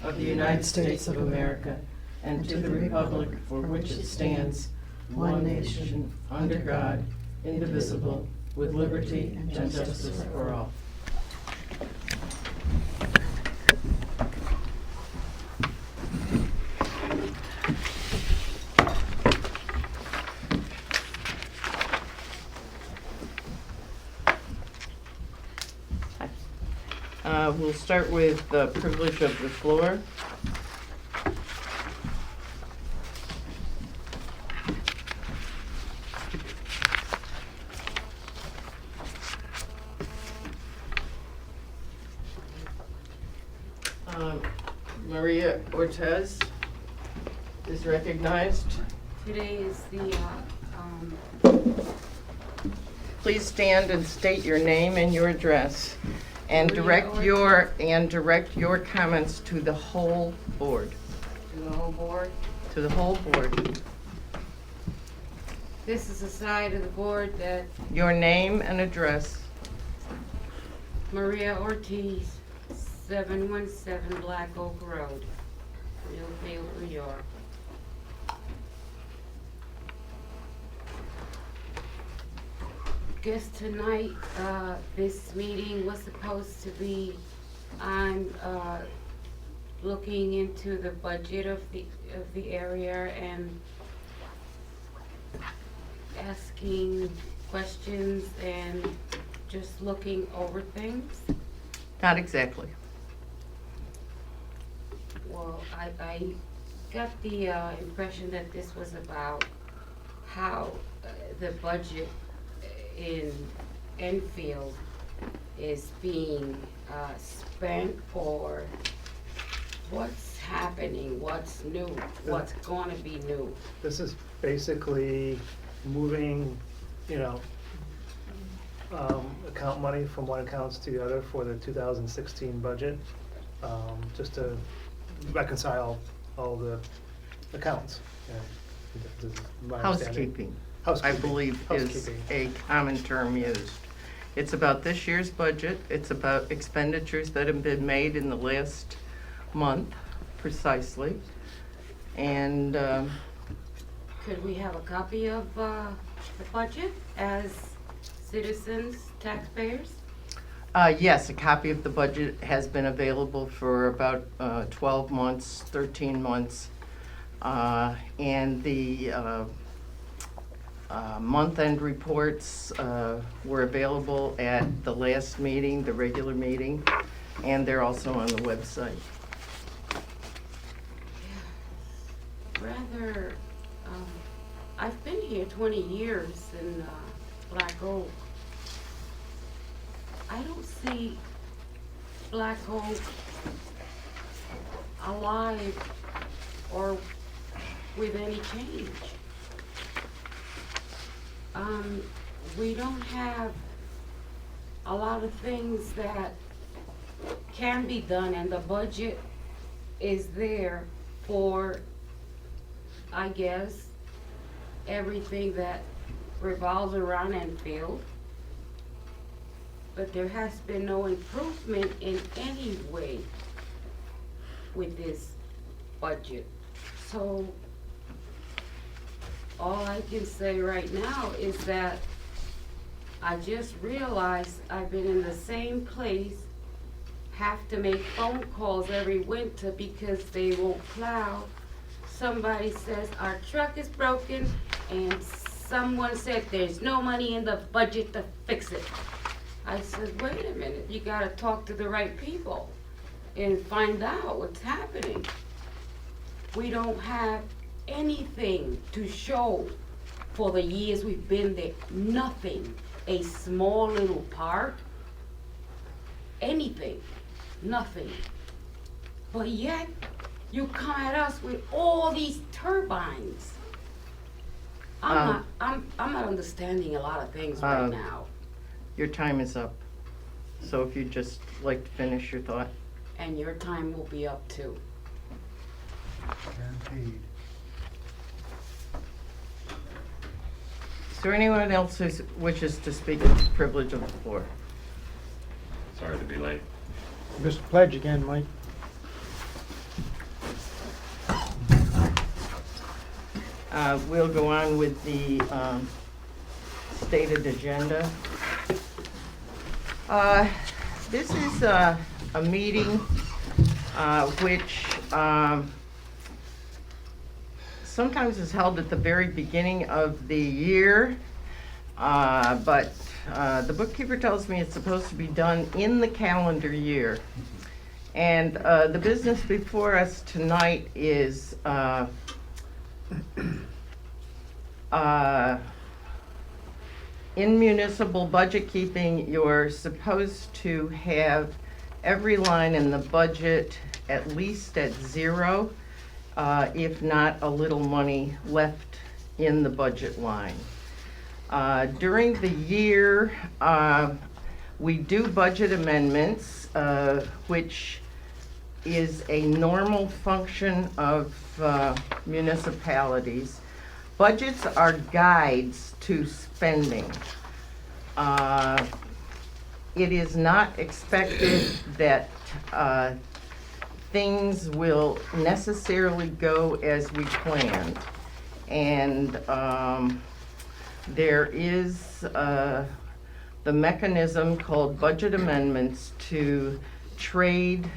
of the United States of America and to the republic for which it stands, one nation, under God, indivisible, with liberty and justice for all. We'll start with the privilege of the floor. Maria Ortez is recognized. Today is the, Please stand and state your name and your address, and Maria direct your comments to the whole board. to the whole board. To the whole board. This is the side of the board that Your name and address. Maria Ortiz, 717 Black Oak Road, Enfield, New York. Guess tonight, this meeting was supposed to be on, looking into the budget of the area and asking questions and just looking over things. Not exactly. Well, I got the impression that this was about how the budget in Enfield is being spent, or what's happening, what's new, what's gonna be new. This is basically moving, account money from one account to the other for the 2016 budget, just to reconcile all the accounts. This is my understanding. Housekeeping, I believe, is Housekeeping. a common term used. It's about this year's budget. It's about expenditures that have been made in the last month, precisely. And Could we have a copy of the budget as citizens, taxpayers? yes, a copy of the budget has been available for about 12 months, 13 months. And the month-end reports were available at the last meeting, the regular meeting, and they're also on the website. Rather, I've been here 20 years in Black Oak. I don't see Black Oak alive or with any change. We don't have a lot of things that can be done, and the budget is there for, I guess, everything that revolves around Enfield. But there has been no improvement in any way with this budget. So all I can say right now is that I just realized I've been in the same place, have to make phone calls every winter because they won't plow. Somebody says our truck is broken, and someone said there's no money in the budget to fix it. I said, wait a minute, you gotta talk to the right people and find out what's happening. We don't have anything to show for the years we've been there. Nothing. A small little park. Anything. Nothing. But yet, you come at us with all these turbines. I'm not understanding a lot of things right now. Your time is up. So if you'd just like to finish your thought. And your time will be up too. Guaranteed. Is there anyone else who wishes to speak at the privilege of the floor? Sorry to be late. Mr. Pledge again, Mike. We'll go on with the stated agenda. This is a meeting which sometimes is held at the very beginning of the year, but the bookkeeper tells me it's supposed to be done in the calendar year. And the business before us tonight is in municipal budget keeping, you're supposed to have every line in the budget at least at zero, if not a little money left in the budget line. During the year, we do budget amendments, which is a normal function of municipalities. Budgets are guides to spending. It is not expected that things will necessarily go as we planned. And there is the mechanism called budget amendments to trade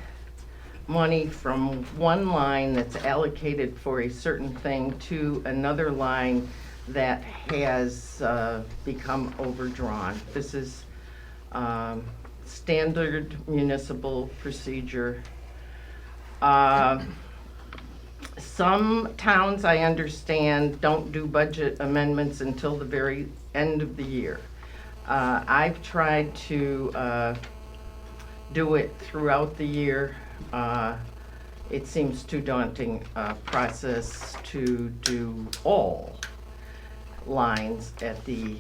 money from one line that's allocated for a certain thing to another line that has become overdrawn. This is standard municipal procedure. Some towns, I understand, don't do budget amendments until the very end of the year. I've tried to do it throughout the year. It seems too daunting a process to do all lines at the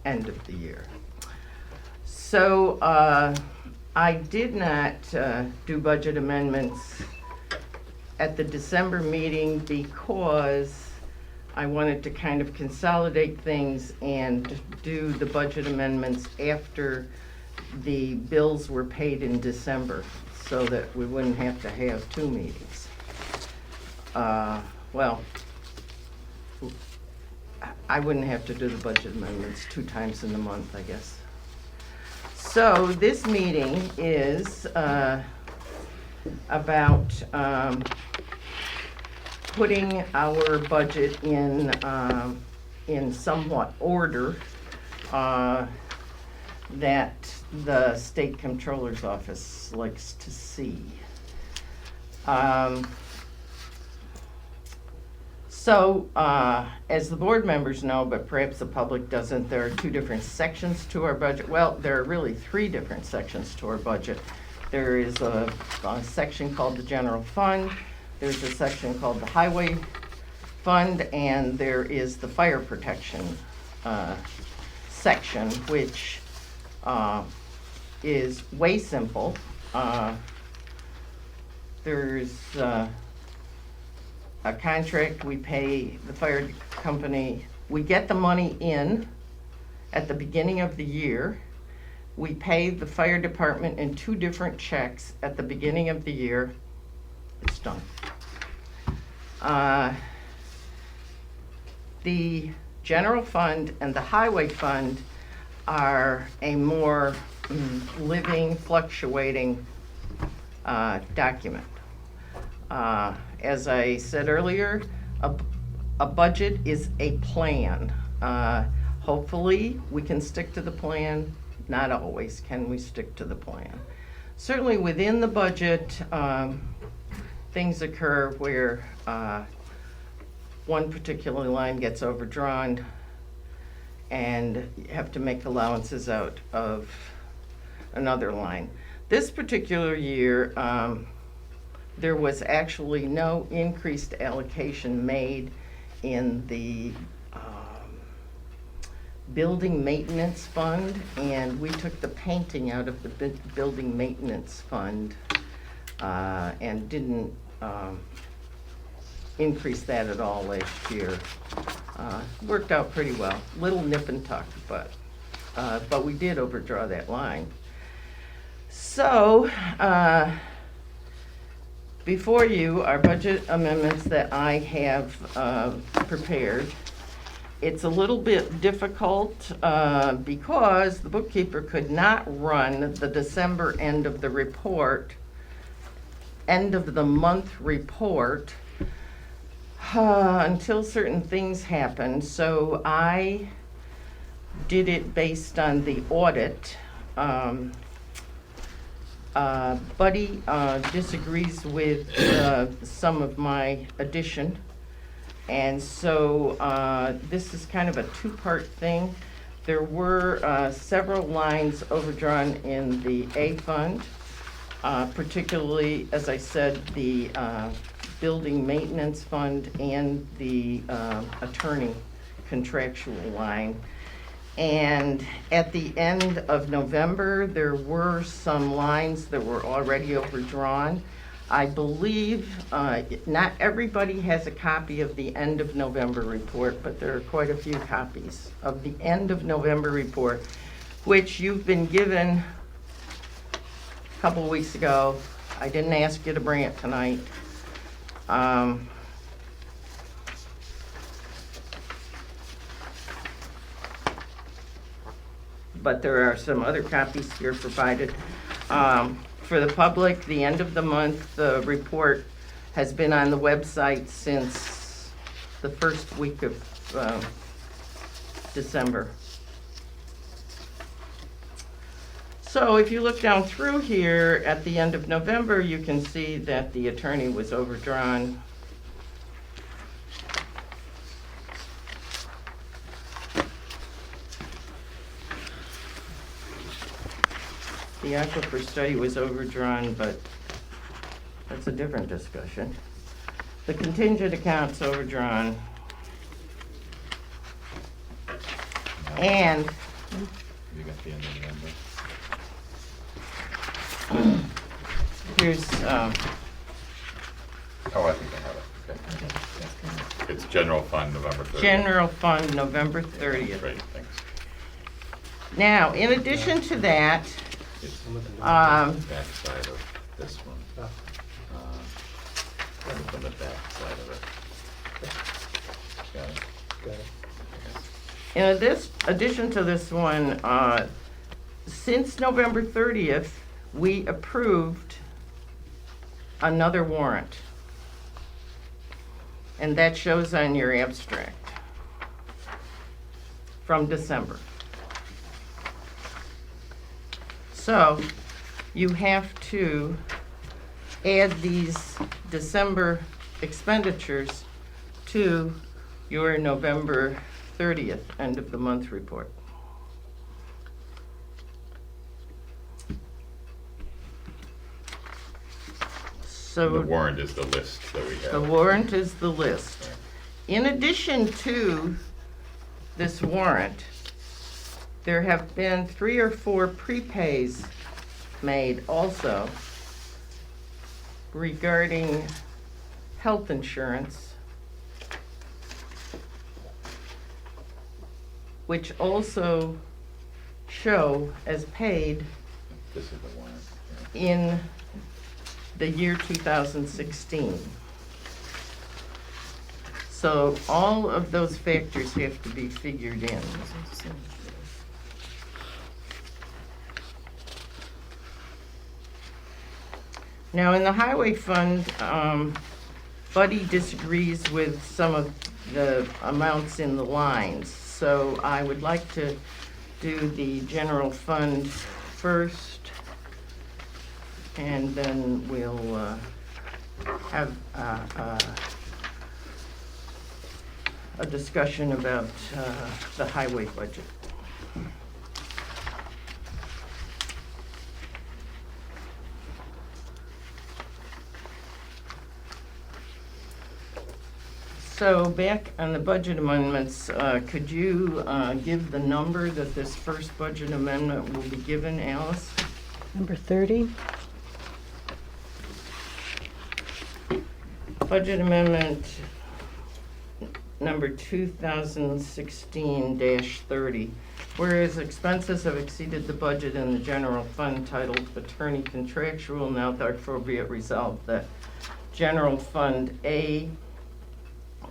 end of the year. So I did not do budget amendments at the December meeting because I wanted to kind of consolidate things and do the budget amendments after the bills were paid in December, so that we wouldn't have to have two meetings. Well, I wouldn't have to do the budget amendments 2 times in the month, I guess. So this meeting is about putting our budget in somewhat order that the state comptroller's office likes to see. As the board members know, but perhaps the public doesn't, there are 2 different sections to our budget. Well, there are really 3 different sections to our budget. There is a section called the general fund, there's a section called the highway fund, and there is the fire protection section, which is way simple. There's a contract, we pay the fire company, we get the money in at the beginning of the year. We pay the fire department in 2 different checks at the beginning of the year. It's done. The general fund and the highway fund are a more living, fluctuating document. As I said earlier, a budget is a plan. Hopefully, we can stick to the plan. Not always can we stick to the plan. Certainly within the budget, things occur where one particular line gets overdrawn and you have to make allowances out of another line. This particular year, there was actually no increased allocation made in the building maintenance fund, and we took the painting out of the building maintenance fund and didn't increase that at all last year. Worked out pretty well. Little nip and tuck, but we did overdraw that line. So, Before you are budget amendments that I have prepared. It's a little bit difficult because the bookkeeper could not run the December end of the report, end of the month report, until certain things happened. So I did it based on the audit. Buddy disagrees with some of my addition. And so this is kind of a two-part thing. There were several lines overdrawn in the A fund, particularly, as I said, the building maintenance fund and the attorney contractual line. And at the end of November, there were some lines that were already overdrawn. I believe not everybody has a copy of the end of November report, but there are quite a few copies of the end of November report, which you've been given a couple of weeks ago. I didn't ask you to bring it tonight. But there are some other copies here provided. For the public, the end of the month, the report has been on the website since the first week of December. So if you look down through here at the end of November, you can see that the attorney was overdrawn. The aquifer study was overdrawn, but that's a different discussion. The contingent account's overdrawn. And You got the end of November. here's, Oh, I think I have it, okay. It's general fund, November 30th. general fund, November 30th. Great, thanks. Now, in addition to that, It's I'm looking Um, back side of this one. Oh, On the back side of it. Got it. got it. in addition to this one, since November 30th, we approved another warrant. And that shows on your abstract from December. So you have to add these December expenditures to your November 30th end of the month report. So The warrant is the list that we have. the warrant is the list. In addition to this warrant, there have been 3 or 4 prepays made also regarding health insurance, which also show as paid This is the warrant. yeah. in the year 2016. So all of those factors have to be figured in. Now, in the highway fund, Buddy disagrees with some of the amounts in the lines. So I would like to do the general fund first, and then we'll have a discussion about the highway budget. So back on the budget amendments, could you give the number that this first budget amendment will be given, Alice? Number 30? Budget amendment number 2016-30. Whereas expenses have exceeded the budget in the general fund titled Attorney Contractual, now therefore be it resolved that General Fund A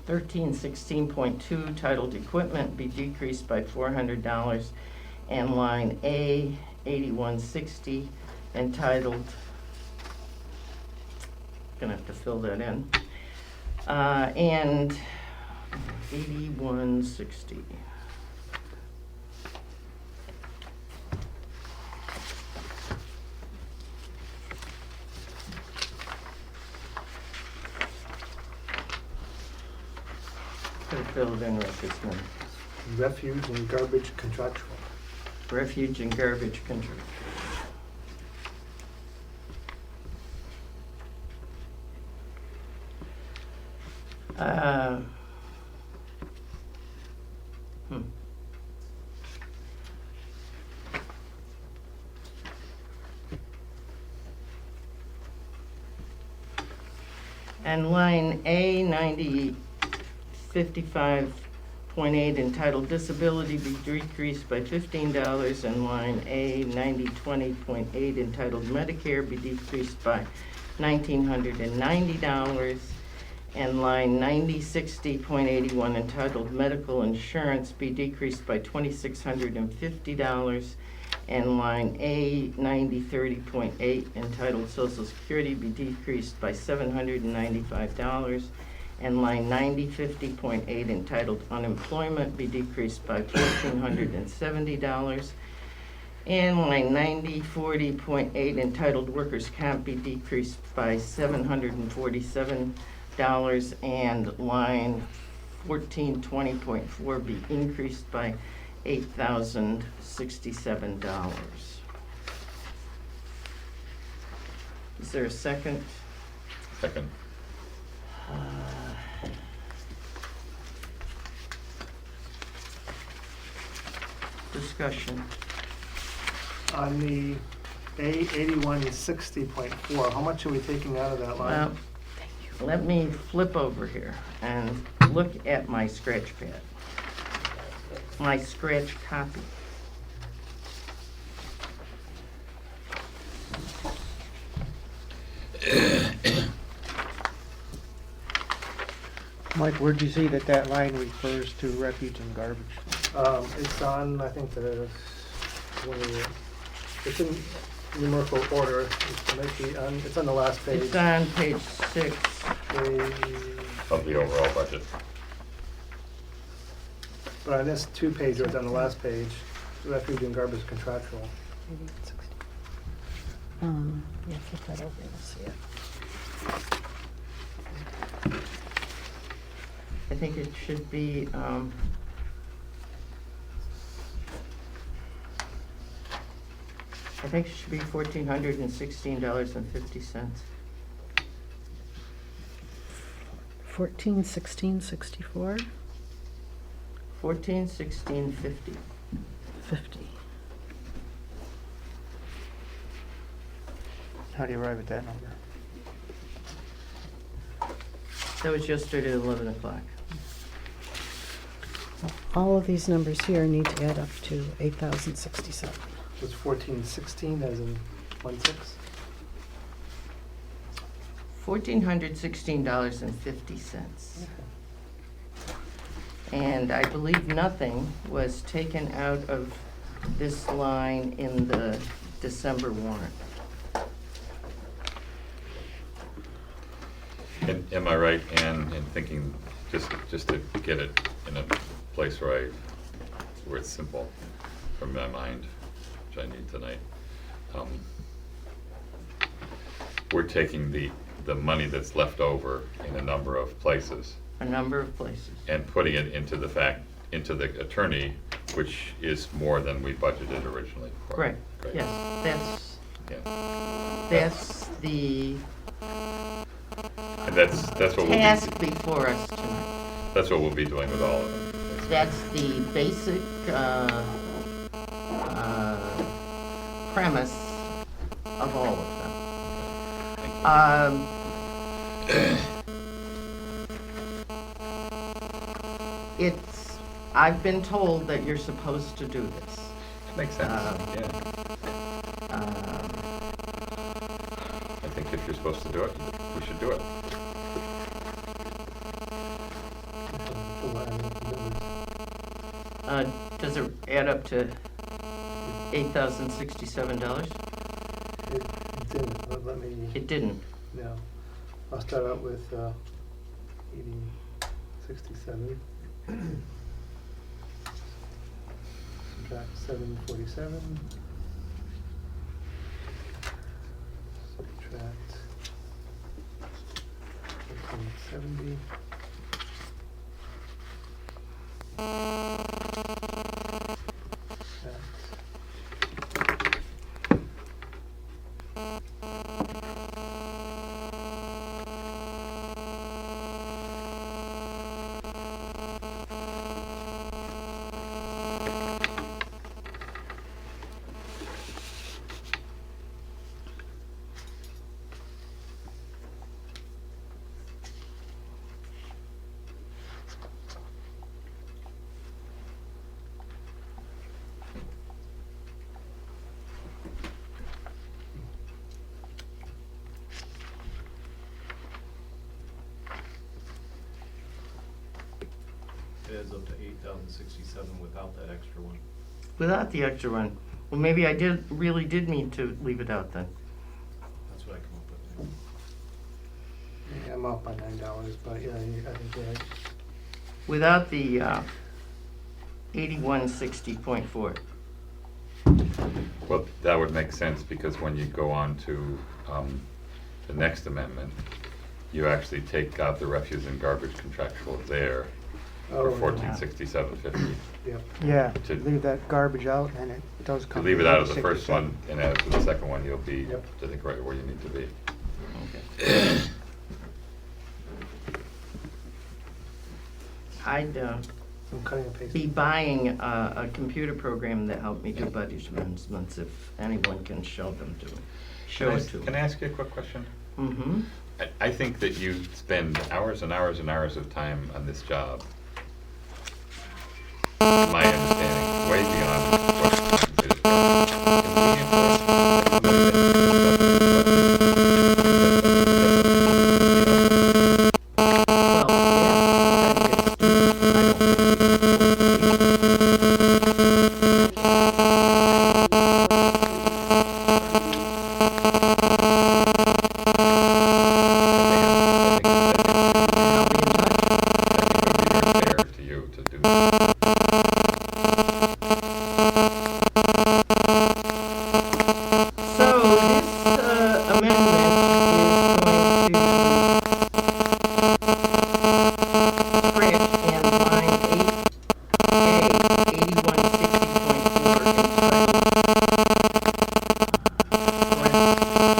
1316.2 titled Equipment be decreased by $400, and line A 8160 entitled, gonna have to fill that in, and 8160. Could have filled in right this minute. Refuge and garbage contractual. Refuge and garbage control. Uh, hmm. And line A 9055.8 entitled Disability be decreased by $15, and line A 9020.8 entitled Medicare be decreased by $1,990, and line 9060.81 entitled Medical Insurance be decreased by $2,650, and line A 9030.8 entitled Social Security be decreased by $795, and line 9050.8 entitled Unemployment be decreased by $1,470, and line 9040.8 entitled Workers' Comp be decreased by $747, and line 1420.4 be increased by $8,067. Is there a second? Second. Discussion. On the A 8160.4, how much are we taking out of that line? Well, let me flip over here and look at my scratch pad, my scratch copy. Mike, where'd you see that line refers to refuge and garbage? It's on, I think, it's in numerical order. It's on the last page. It's on page 6. Of the overall budget. But on this two-pager, it's on the last page, refuge and garbage contractual. Yeah, flip that over and see it. I think it should be, I think it should be $1,416.50. 141664 $1,416.50. 50. How do you arrive at that number? That was yesterday at 11 o'clock. All of these numbers here need to add up to 8,067. It's 1416 as in 16? $1,416.50. And I believe nothing was taken out of this line in the December warrant. And am I right, Ann, in thinking, just to get it in a place where it's simple from my mind, which I need tonight. We're taking the money that's left over in a number of places A number of places. and putting it into the attorney, which is more than we budgeted originally for. Right, Great. yes, Yeah. that's the And that's what we'll task be, before us tonight. that's what we'll be doing with all of them. That's the basic premise of all of them. I've been told that you're supposed to do this. Makes sense, yeah. Um, I think if you're supposed to do it, we should do it. Does it add up to $8,067? It didn't, but let me, It didn't. no. I'll start out with 8067. Subtract 747. Subtract 1370. It adds up to 8,067 without that extra one. Without the extra one. Well, maybe I really did mean to leave it out then. That's what I come up with. Yeah, I'm off by $9, but yeah, I think you're right. Without the 8160.4. Well, that would make sense, because when you go on to the next amendment, you actually take out the refuse and garbage contractual there for Oh, 1467.50. Yep. Yeah, To- leave that garbage out and it does To come. leave it to out of the first 67. one and add it to the second one, you'll be, Yep. I think, right where you need to be. I'd I'm cutting and be pasting. buying a computer program that helped me do budget amendments if anyone can show them to, show it to. Can I ask you a quick question? Mm-hmm. I think that you spend hours and hours and hours of time on this job. My understanding, way beyond what's considered convenient Well, yeah, I think it's stupid. I don't think we should fair to you to do that. So this amendment is going to scratch and line 8A, 8160.4 entitled rent.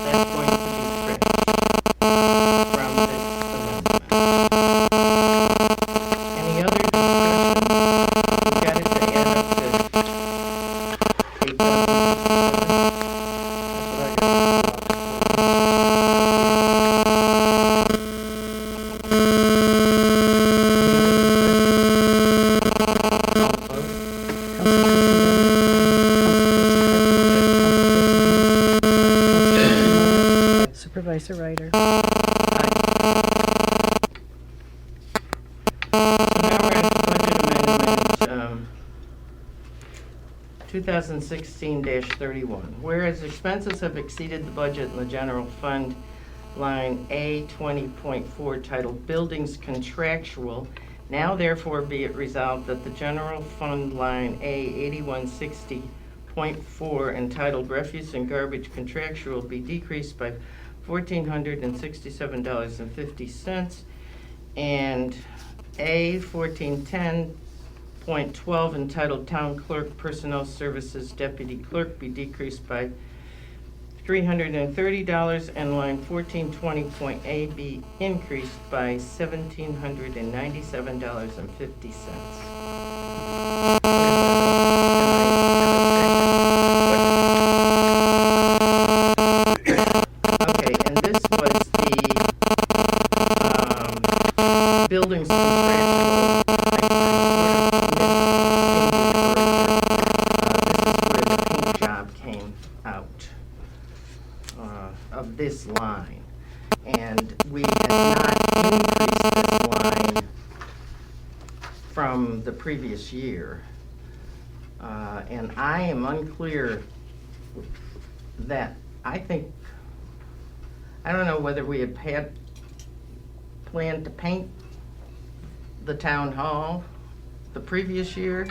That's going to be scratched from this amendment. Any other discussion? We got it to add up to 8,067. That's what I got. Supervisor Ryder. So now we're at budget amendment, 2016-31. Whereas expenses have exceeded the budget in the general fund line A 20.4 titled Buildings Contractual, now therefore be it resolved that the general fund line A 8160.4 entitled Refuse and Garbage Contractual be decreased by $1,467.50, and A 1410.12 entitled Town Clerk Personnel Services Deputy Clerk be decreased by $330, and line 1420.A be increased by $1,797.50. Okay, and this was the buildings contractual. This is where the paint job came out of this line. And we had not increased this line from the previous year. And I am unclear that, I don't know whether we had planned to paint the town hall the previous year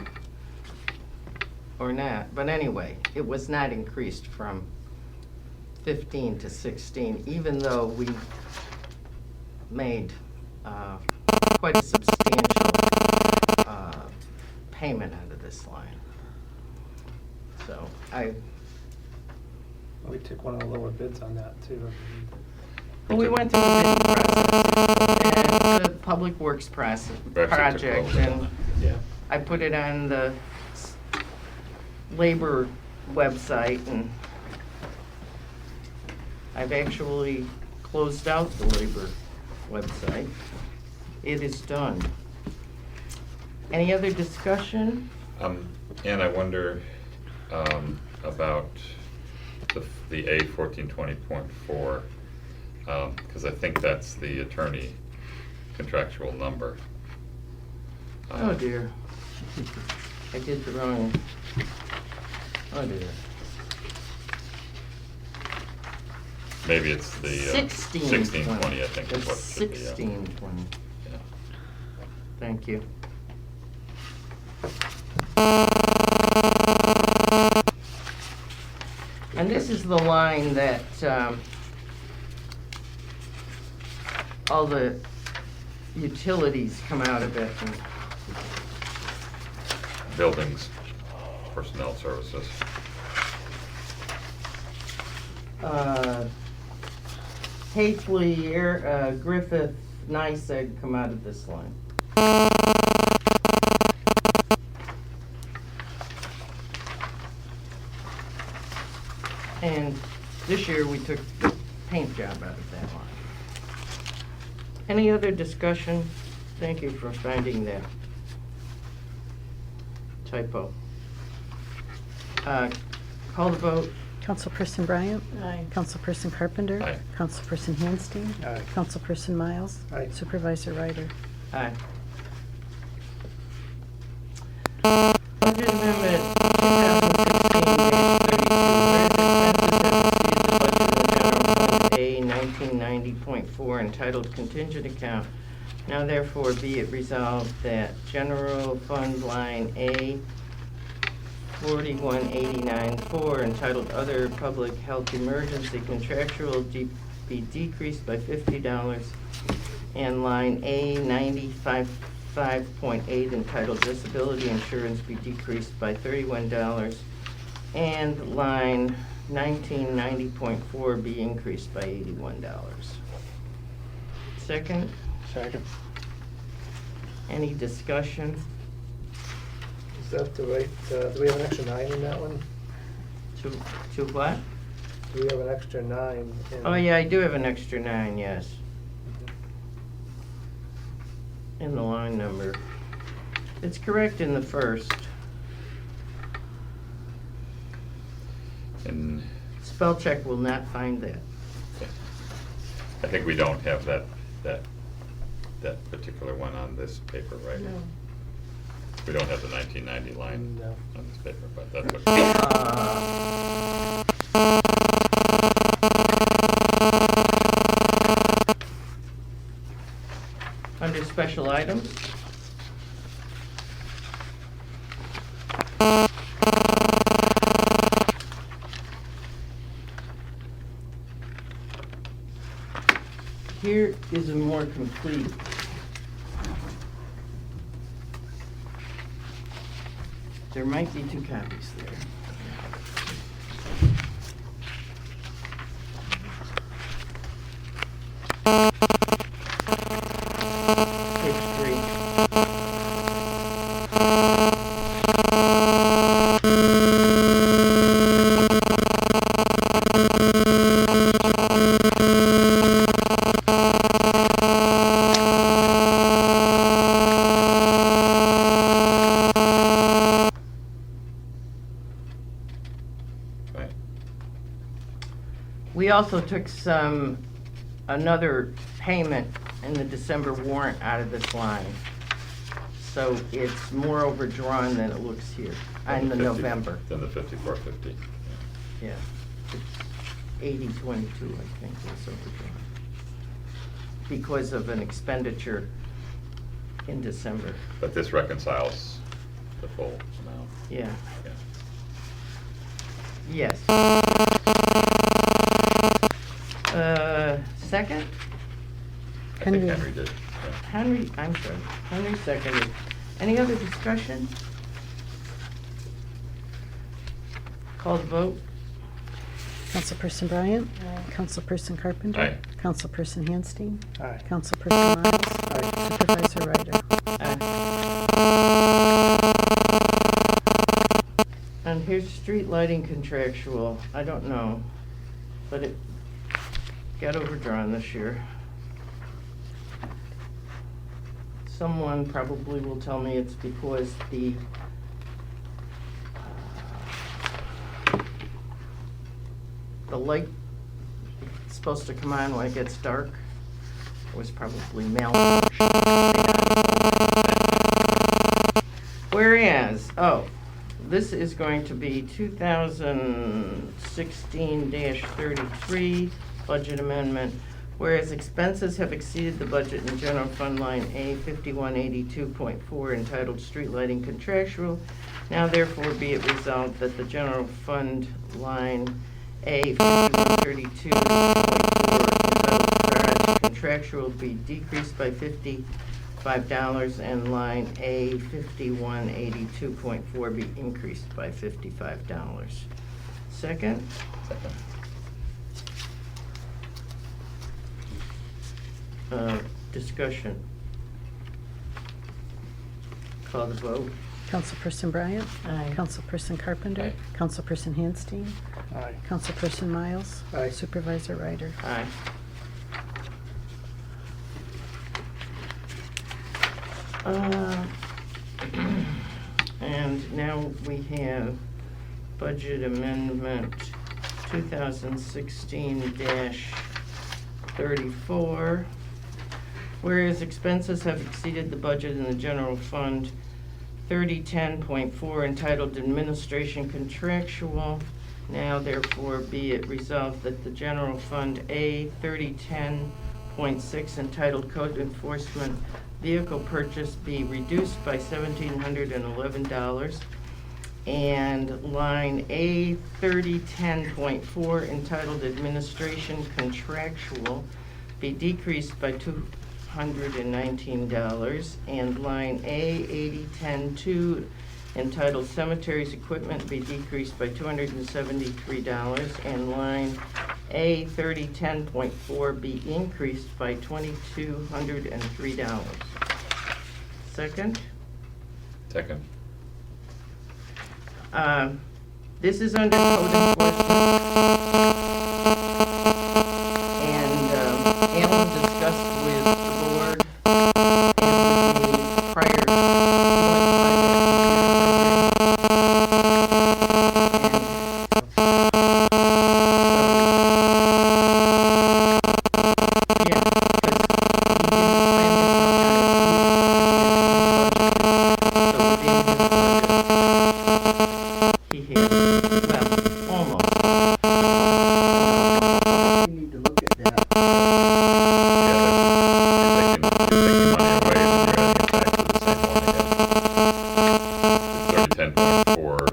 or not, but anyway, it was not increased from 15 to 16, even though we made quite a substantial payment out of this line. So We took one of the lower bids on that too. we went through the bidding process. And it's a public works We actually took project, lower and than Yeah. I put it on the labor website, and I've actually closed out the labor website. It is done. Any other discussion? And I wonder about the A 1420.4, because I think that's the attorney contractual number. Oh dear. I did the wrong. Oh dear. Maybe it's the 1620, I think is what it should be. Yeah. 1620. Yeah. Thank you. And this is the line that all the utilities come out of it. And Buildings, personnel services. Hastely, Griffith, NICEAG come out of this line. And this year we took the paint job out of that line. Any other discussion? Thank you for finding that typo. Call the vote. Councilperson Bryant? Aye. Councilperson Carpenter? Aye. Councilperson Handstein? Aye. Councilperson Miles? Aye. Supervisor Ryder? Aye. Budget amendment 2016-32, whereas expenses have exceeded the budget of the general fund A 1990.4 entitled contingent account. Now therefore be it resolved that general fund line A 4189.4 entitled other public health emergency contractual be decreased by $50, and line A 95.5 entitled disability insurance be decreased by $31, and line 1990.4 be increased by $81. Second, Second. any discussion? Is that the right, do we have an extra 9 in that one? To what? Do we have an extra 9 in? Oh yeah, I do have an extra 9, yes, in the line number. It's correct in the first. And Spell check will not find that. I think we don't have that particular one on this paper, right? No. We don't have the 1990 line No. on this paper, but that's okay. Under special items. Here is a more complete. There might be 2 copies there. Page 3. Right. We also took another payment in the December warrant out of this line. So it's more overdrawn than it looks here, in the November. Than the 5450. Yeah. It's 8022, I think, is overdrawn. Because of an expenditure in December. But this reconciles the full amount. Yeah. Yeah. Yes. Second? I think Henry. Henry did. Yeah. Henry, I'm sorry, Henry seconded. Any other discussion? Call the vote? Councilperson Bryant? Councilperson Carpenter? Aye. Councilperson Handstein? Aye. Councilperson Miles? Supervisor Ryder? And here's street lighting contractual, I don't know, but it got overdrawn this year. Someone probably will tell me it's because the light is supposed to come on when it gets dark. It was probably malfunction. Whereas, this is going to be 2016-33 budget amendment. Whereas expenses have exceeded the budget in general fund line A 5182.4 entitled Street Lighting Contractual, now therefore be it resolved that the general fund line A 5132.4 entitled Contractual be decreased by $55 and line A 5182.4 be increased by $55. Second? Second. Discussion. Call the vote. Councilperson Bryant? Aye. Councilperson Carpenter? Aye. Councilperson Handstein? Aye. Councilperson Miles? Aye. Supervisor Ryder? Aye. And now we have budget amendment 2016-34. Whereas expenses have exceeded the budget in the general fund 3010.4 entitled Administration Contractual, now therefore be it resolved that the general fund A 3010.6 entitled Code Enforcement Vehicle Purchase be reduced by $1,711, and line A 3010.4 entitled Administration Contractual be decreased by $219, and line A 8010.2 entitled Cemeteries Equipment be decreased by $273, and line A 3010.4 be increased by $2,203. Second? Second. This is under code enforcement. And Alan discussed with the board and with me prior to going by he had, well, almost. We need to look at that. Yeah, you're taking money away and you're adding it back to the same one again. 3010.4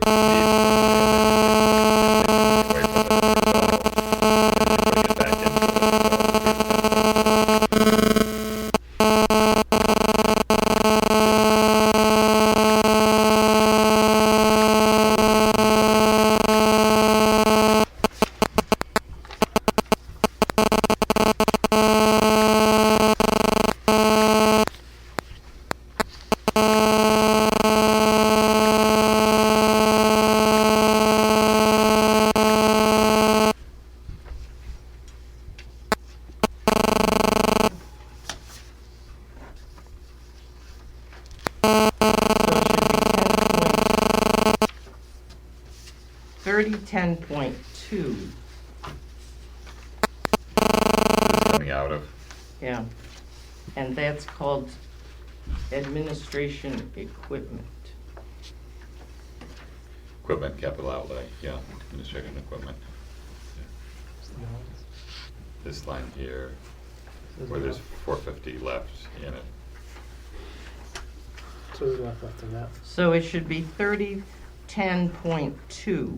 3010.2, coming out of. yeah. And that's called administration equipment. Equipment, capital outlay, yeah, administrative equipment. This line here, where there's 450 left in it. So there's enough left in that. So it should be 3010.2.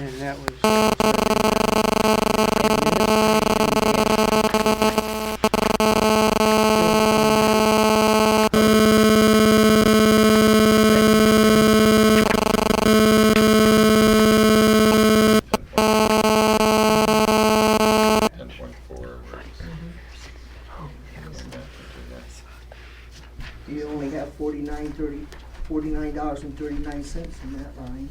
And that was, You only have $49.39 in that line.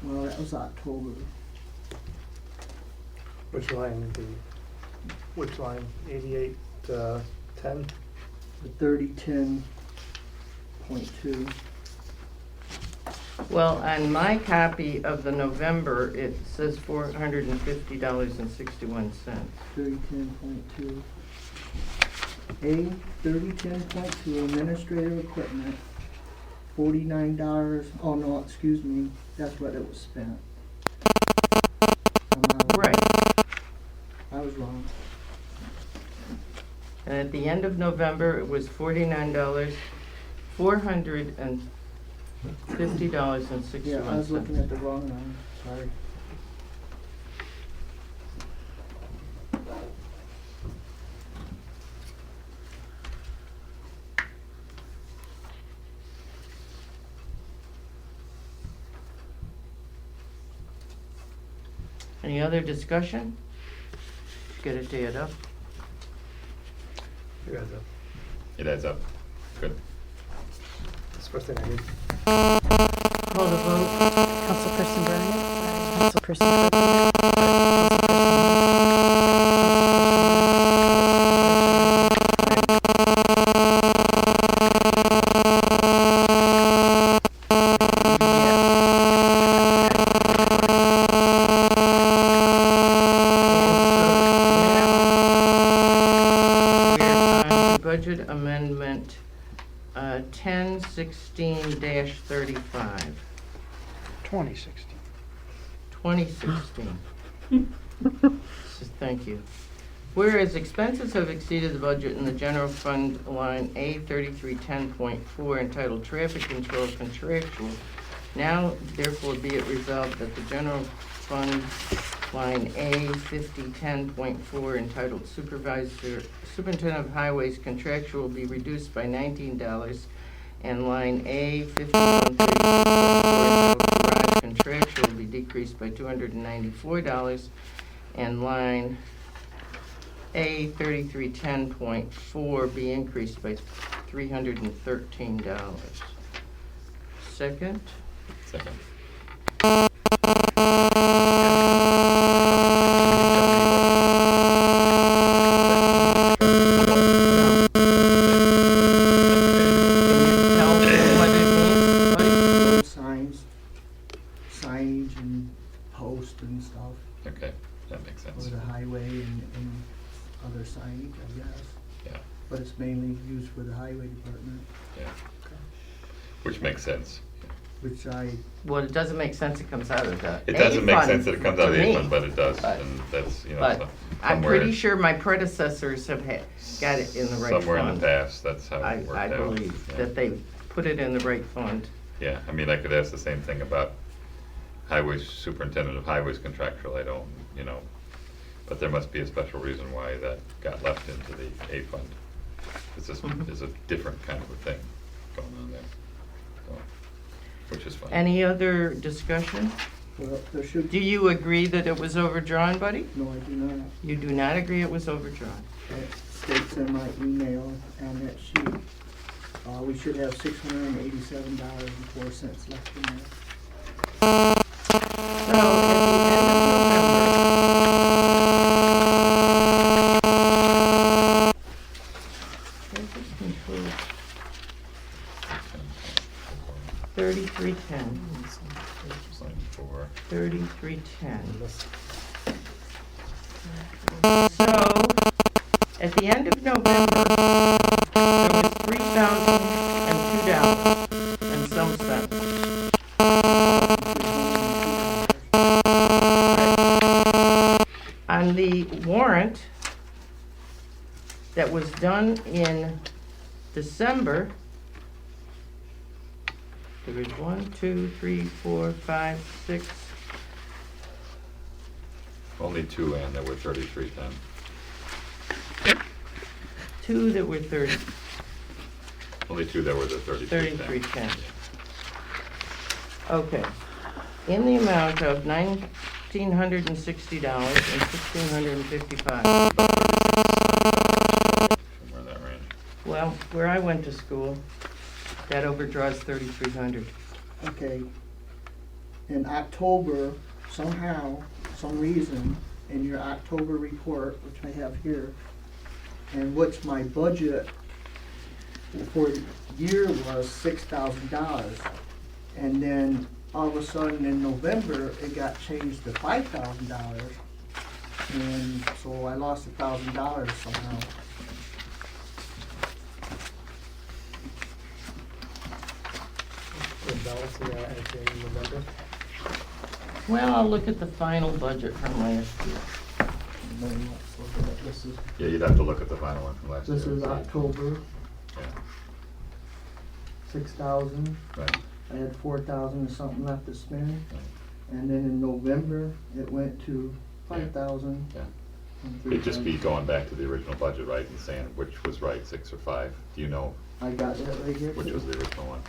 Well, that was October. Which line, which line, 88, 10? The 3010.2. Well, on my copy of the November, it says $450.61. 3010.2. A 3010.2 administrative equipment, $49. Oh no, excuse me, that's what it was spent. Right. I was wrong. And at the end of November, it was $450.61. Yeah, I was looking at the wrong line, sorry. Any other discussion? Get it to add up. You guys, It adds up, good. that's the first thing I did. Call the vote. Councilperson Bryant? Councilperson Carpenter? Budget amendment 1016-35, 2016. 2016. Thank you. Whereas expenses have exceeded the budget in the general fund line A 3310.4 entitled Traffic Control Contractual, now therefore be it resolved that the general fund line A 5010.4 entitled Superintendent of Highways Contractual be reduced by $19, and line A 5136.4 entitled Garage Contractual be decreased by $294, and line A 3310.4 be increased by $313. Second? Second. Signage and post and stuff Okay, that makes for sense. the highway and other signage, I guess. Yeah, But it's mainly used for the highway department, yeah. Which makes sense. which I, Well, it doesn't make sense it comes out of the It doesn't make A-fund sense that it comes out of to the me, A-fund, but it does, but- and that's, you know, But I'm somewhere- pretty sure my predecessors have got it in the right fund. Somewhere in the past, that's how I it worked out. believe Yeah. that they put it in the right fund. Yeah, I mean, I could ask the same thing about highway superintendent of highways contractual, I don't, you know, but there must be a special reason why that got left into the A fund. This is a different kind of a thing going on there, so, which is fine. Any other discussion? well, there should, Do you agree that it was overdrawn, buddy? no, I do not. You do not agree it was overdrawn? It states in my email on that sheet, we should have $687.04 left in there. So at the end of November. Does this include 3310, Line 4. 3310. So, at the end of November, there was $3,002 and some cents. On the warrant that was done in December, there was 1, 2, 3, 4, 5, 6. Only two, and that were 3310. Two that were 30, Only two that were the 3310. 3310. Okay. In the amount of $1,960 and $1,655. Somewhere in that range. Well, where I went to school, that overdraws 3,300. Okay. In October, somehow, some reason, in your October report, which I have here, and which my budget for the year was $6,000. And then all of a sudden in November, it got changed to $5,000. And so I lost $1,000 somehow. We're balancing that at the end of November. Well, I'll look at the final budget from last year. And then let's look at it. This is, Yeah, you'd have to look at the final one from last year. this is October, Yeah, 6,000. right. I had 4,000 and something left to spend. Right. And then in November, it went to 5,000. Yeah. and It'd just be 3,000. going back to the original budget, right, and saying which was right, 6 or 5. Do you know I got that right here. which was the original one?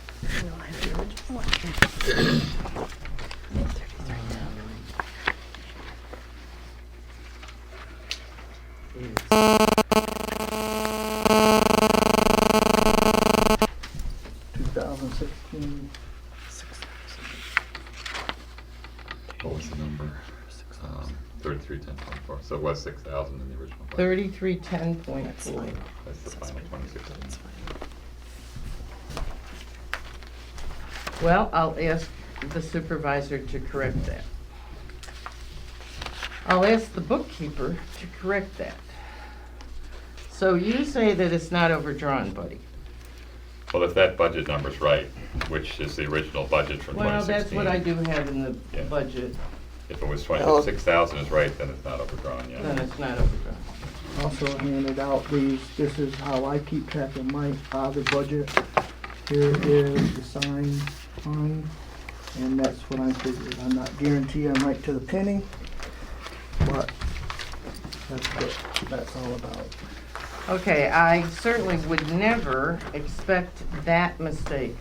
What was the number? 3310.4. So it was 6,000 in the original budget. 3310.4. That's the final 2016. Well, I'll ask the supervisor to correct that. I'll ask the bookkeeper to correct that. So you say that it's not overdrawn, buddy? Well, if that budget number's right, which is the original budget from 2016. Well, that's what I do have in the Yeah. budget, If it was Well- 6,000 is right, then it's not overdrawn, yeah. then it's not overdrawn. Also handed out these, this is how I keep track of my other budget. Here is the signed fund, and that's what I figured. I'm not guaranteeing I'm right to the penny, but that's what that's all about. Okay, I certainly would never expect that mistake,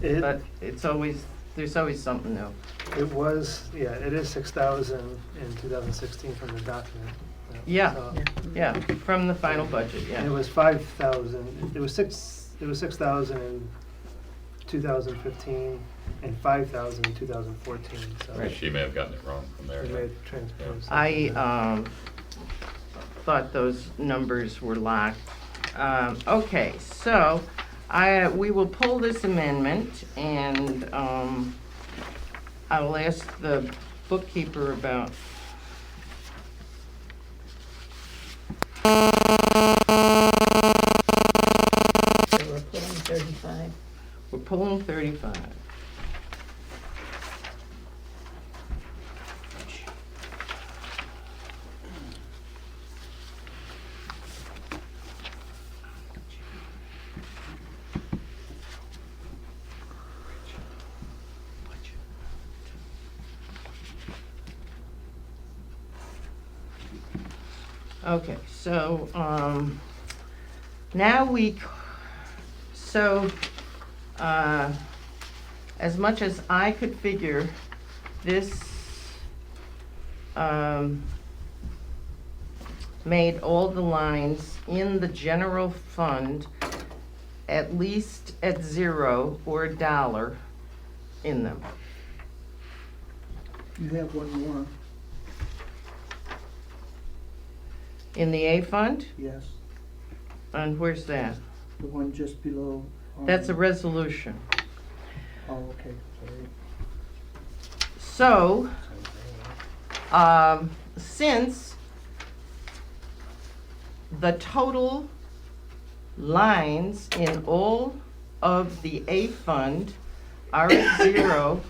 It, but it's always, there's always something new. it was, yeah, it is 6,000 in 2016 from the document. Yeah. So- Yeah, from the final budget, And it yeah. was 5,000, it was 6,000 in 2015 and 5,000 in 2014, so. Right. She may have gotten it wrong from there. We yeah. may have transposed. I thought those numbers were locked. Okay, so we will pull this amendment, and I will ask the bookkeeper about. So we're pulling 35. We're pulling 35. Okay, so, now as much as I could figure, this, made all the lines in the general fund at least at $0 or $1 in them. You have one more, In the A fund? yes, And where's that? the one just below. That's a resolution. Oh, okay, sorry. So, since the total lines in all of the A fund are at zero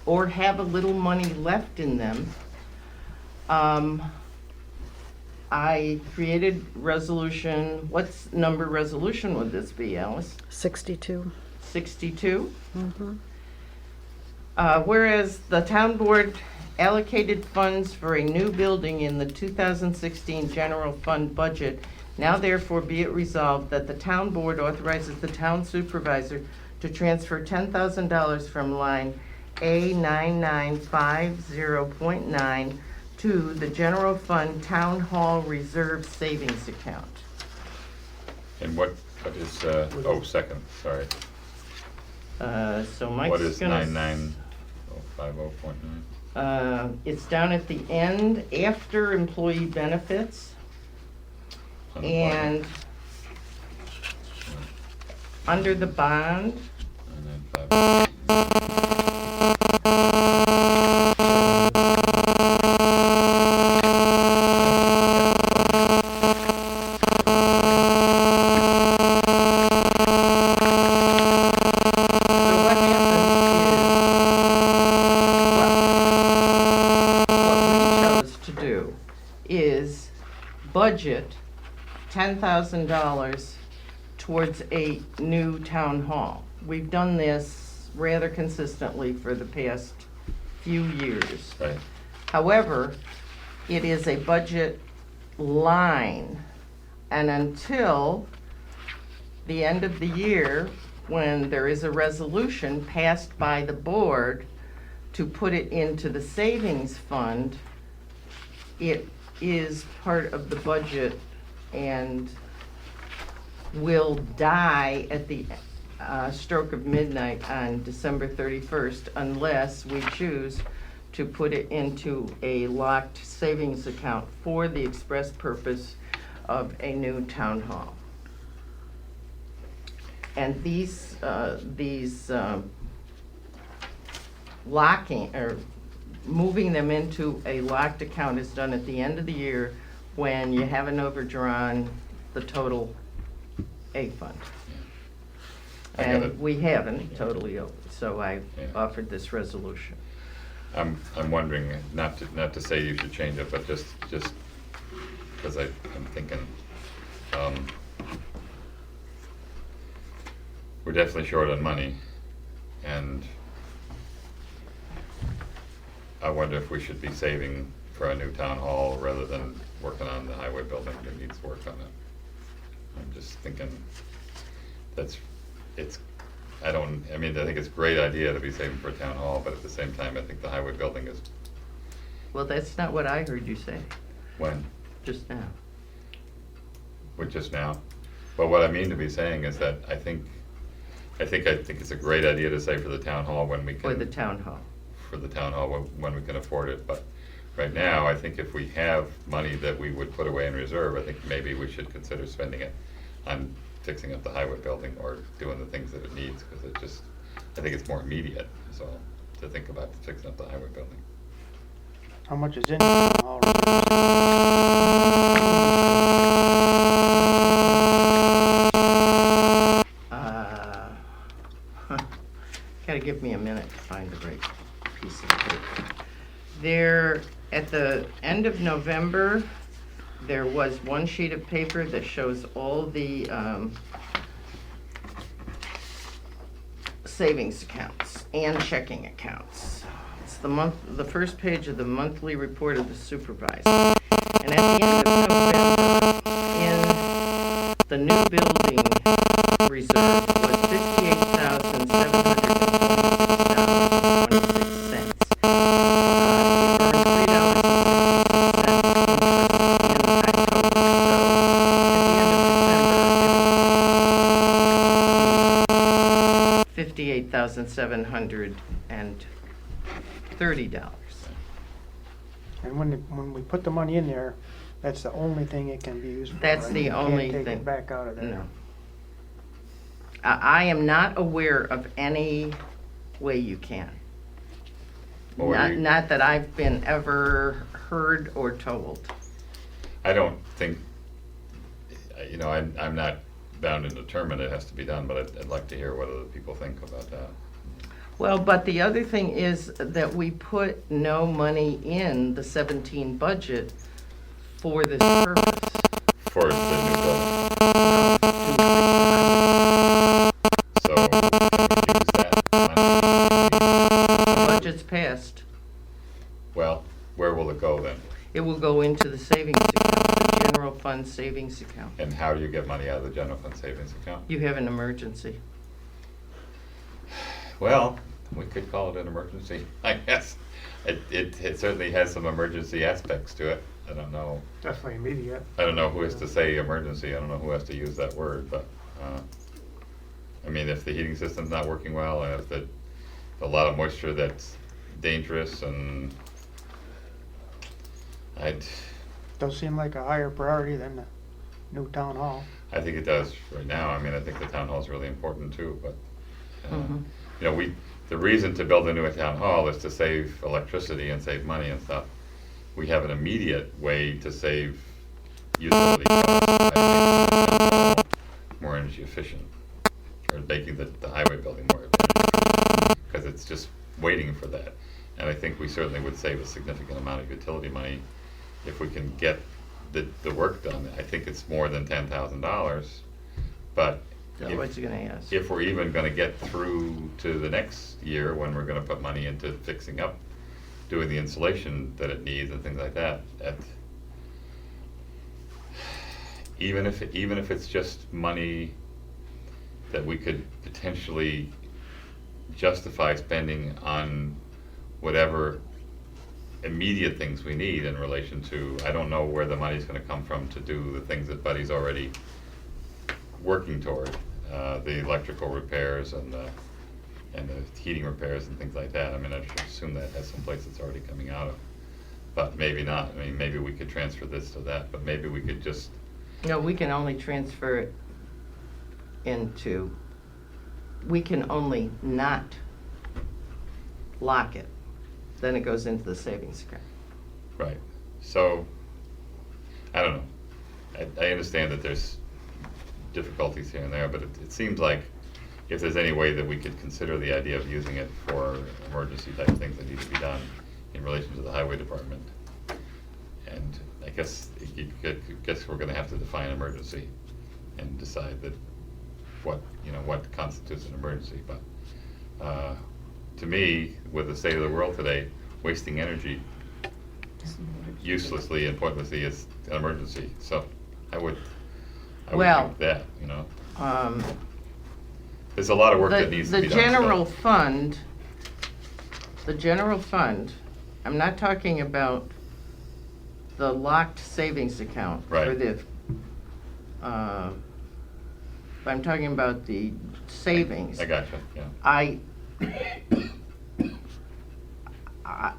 or have a little money left in them. I created resolution, what's number resolution would this be, Alice? 62. 62? Mm-hmm. Whereas the town board allocated funds for a new building in the 2016 general fund budget, now therefore be it resolved that the town board authorizes the town supervisor to transfer $10,000 from line A9950.9 to the general fund town hall reserve savings account. And what is, second, sorry. So Mike's What is gonna. 99050.9? It's down at the end, after employee benefits, and under the bond, 995. so what happens is, what we chose to do is budget $10,000 towards a new town hall. We've done this rather consistently for the past few years. Right, However, it is a budget line, and until the end of the year, when there is a resolution passed by the board to put it into the savings fund, it is part of the budget and will die at the stroke of midnight on December 31st unless we choose to put it into a locked savings account for the express purpose of a new town hall. And these locking, or moving them into a locked account is done at the end of the year when you haven't overdrawn the total A fund. I get it. And we haven't totally over, so I Yeah. offered this resolution. I'm wondering, not to say you should change it, but just because I'm thinking, we're definitely short on money, and I wonder if we should be saving for a new town hall rather than working on the highway building that needs work on it. I'm just thinking, I think it's a great idea to be saving for a town hall, but at the same time, I think the highway building is, Well, that's not what I heard you say when, just now. with just now. But what I mean to be saying is that I think it's a great idea to save for the town hall when we can. For the town hall. For the town hall when we can afford it, but right now, I think if we have money that we would put away in reserve, I think maybe we should consider spending it on fixing up the highway building or doing the things that it needs, because I think it's more immediate, so, to think about fixing up the highway building. How much is in the hall? Gotta give me a minute to find the right piece of paper. There, at the end of November, there was one sheet of paper that shows all the savings accounts and checking accounts. It's the first page of the monthly report of the supervisor. And at the end of November, in the new building reserve was $58,726.26. $58,730. And when we put the money in there, that's the only thing it can be used for. That's right? the You can't only take thing. it back out of there. No. I am not aware of any way you can. Or you- Not that I've been ever heard or told. I don't think, you know, I'm not bound and determined it has to be done, but I'd like to hear what other people think about that. Well, but the other thing is that we put no money in the 17 budget for this purpose. For the new building, so we can use that money. Budget's passed. Well, where will it go then? It will go into the savings account, the general fund savings account. And how do you get money out of the general fund savings account? You have an emergency. Well, we could call it an emergency, I guess. It certainly has some emergency aspects to it. I don't know. Definitely immediate. I don't know who has to say emergency. I don't know who has to use that word, but, I mean, if the heating system's not working well, and if a lot of moisture that's dangerous, and Does seem like a higher priority than the new town hall. I think it does right now. I mean, I think the town hall is really important too, but, Mhm. you know, the reason to build a new town hall is to save electricity and save money and stuff. We have an immediate way to save utility costs by making more energy efficient, or making the highway building more efficient, because it's just waiting for that. And I think we certainly would save a significant amount of utility money if we can get the work done. I think it's more than $10,000, but That's what you're gonna ask. if we're even gonna get through to the next year, when we're gonna put money into fixing up, doing the insulation that it needs and things like that, even if it's just money that we could potentially justify spending on whatever immediate things we need in relation to, I don't know where the money's gonna come from to do the things that Buddy's already working toward, the electrical repairs and the heating repairs and things like that. I mean, I should assume that has some place it's already coming out of, but maybe not. I mean, maybe we could transfer this to that, but maybe we could just, No, we can only transfer it into, we can only not lock it. Then it goes into the savings account. right. So, I don't know. I understand that there's difficulties here and there, but it seems like if there's any way that we could consider the idea of using it for emergency type things that need to be done in relation to the highway department. And I guess we're gonna have to define emergency and decide that what constitutes an emergency. But to me, with the state of the world today, wasting energy uselessly and pointlessly is an emergency. So I would Well, think that, you know. There's a lot of work that needs to be done. The general fund, I'm not talking about the locked savings account for Right. the, I'm talking about the savings. I gotcha, yeah.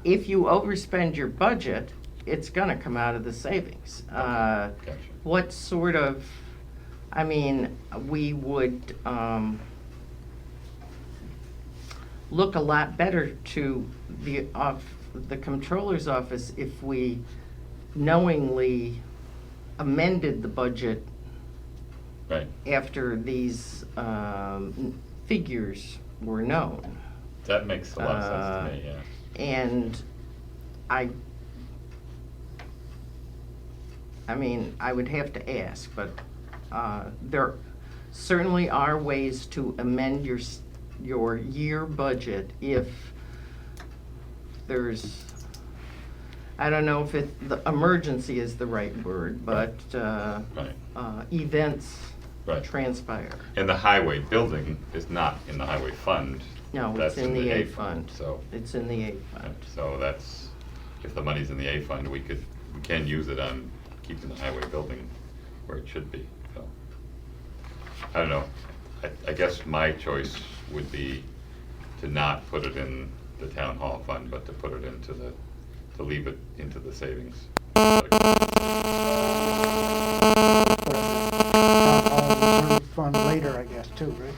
If you overspend your budget, it's gonna come out of the savings. Gotcha. What sort of, I mean, we would look a lot better to the comptroller's office if we knowingly amended the budget Right. after these figures were known. That makes a lot of sense to me, yeah. And I mean, I would have to ask, but there certainly are ways to amend your year budget if there's, I don't know if the emergency is the right word, but Right. events Right. transpire. And the highway building is not in the highway fund. No, That's it's in the A fund. So, It's in the A fund. so that's, if the money's in the A fund, we can use it on keeping the highway building where it should be, so. I don't know. I guess my choice would be to not put it in the town hall fund, but to put it into to leave it into the savings. Town hall reserve fund later, I guess, too, right?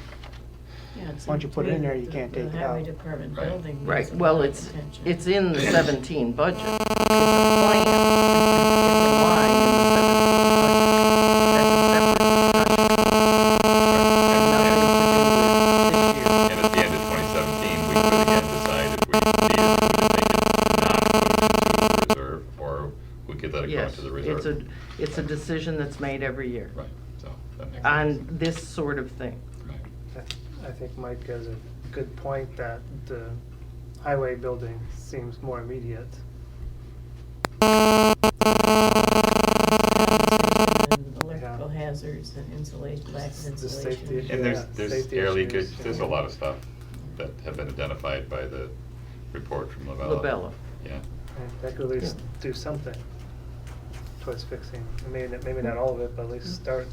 Once you put it in there, you can't take it The highway out. department Right. building. Right, needs well, some it's attention. in the 17 budget. It's a plan. It's a line in the 17 budget. That's a separate could let it go Yes, into the reserve. it's a decision that's made every year Right, so that makes sense. on this sort of thing. Right. I think Mike has a good point that the highway building seems more immediate. And electrical hazards and insulation, lack of The safety insulation. issue. And Yeah, there's safety air issues, leakage, there's a yeah. lot of stuff that have been identified by the report from Lavella. Labella. Yeah, And that could at least do something towards fixing, maybe not all of it, but at least start.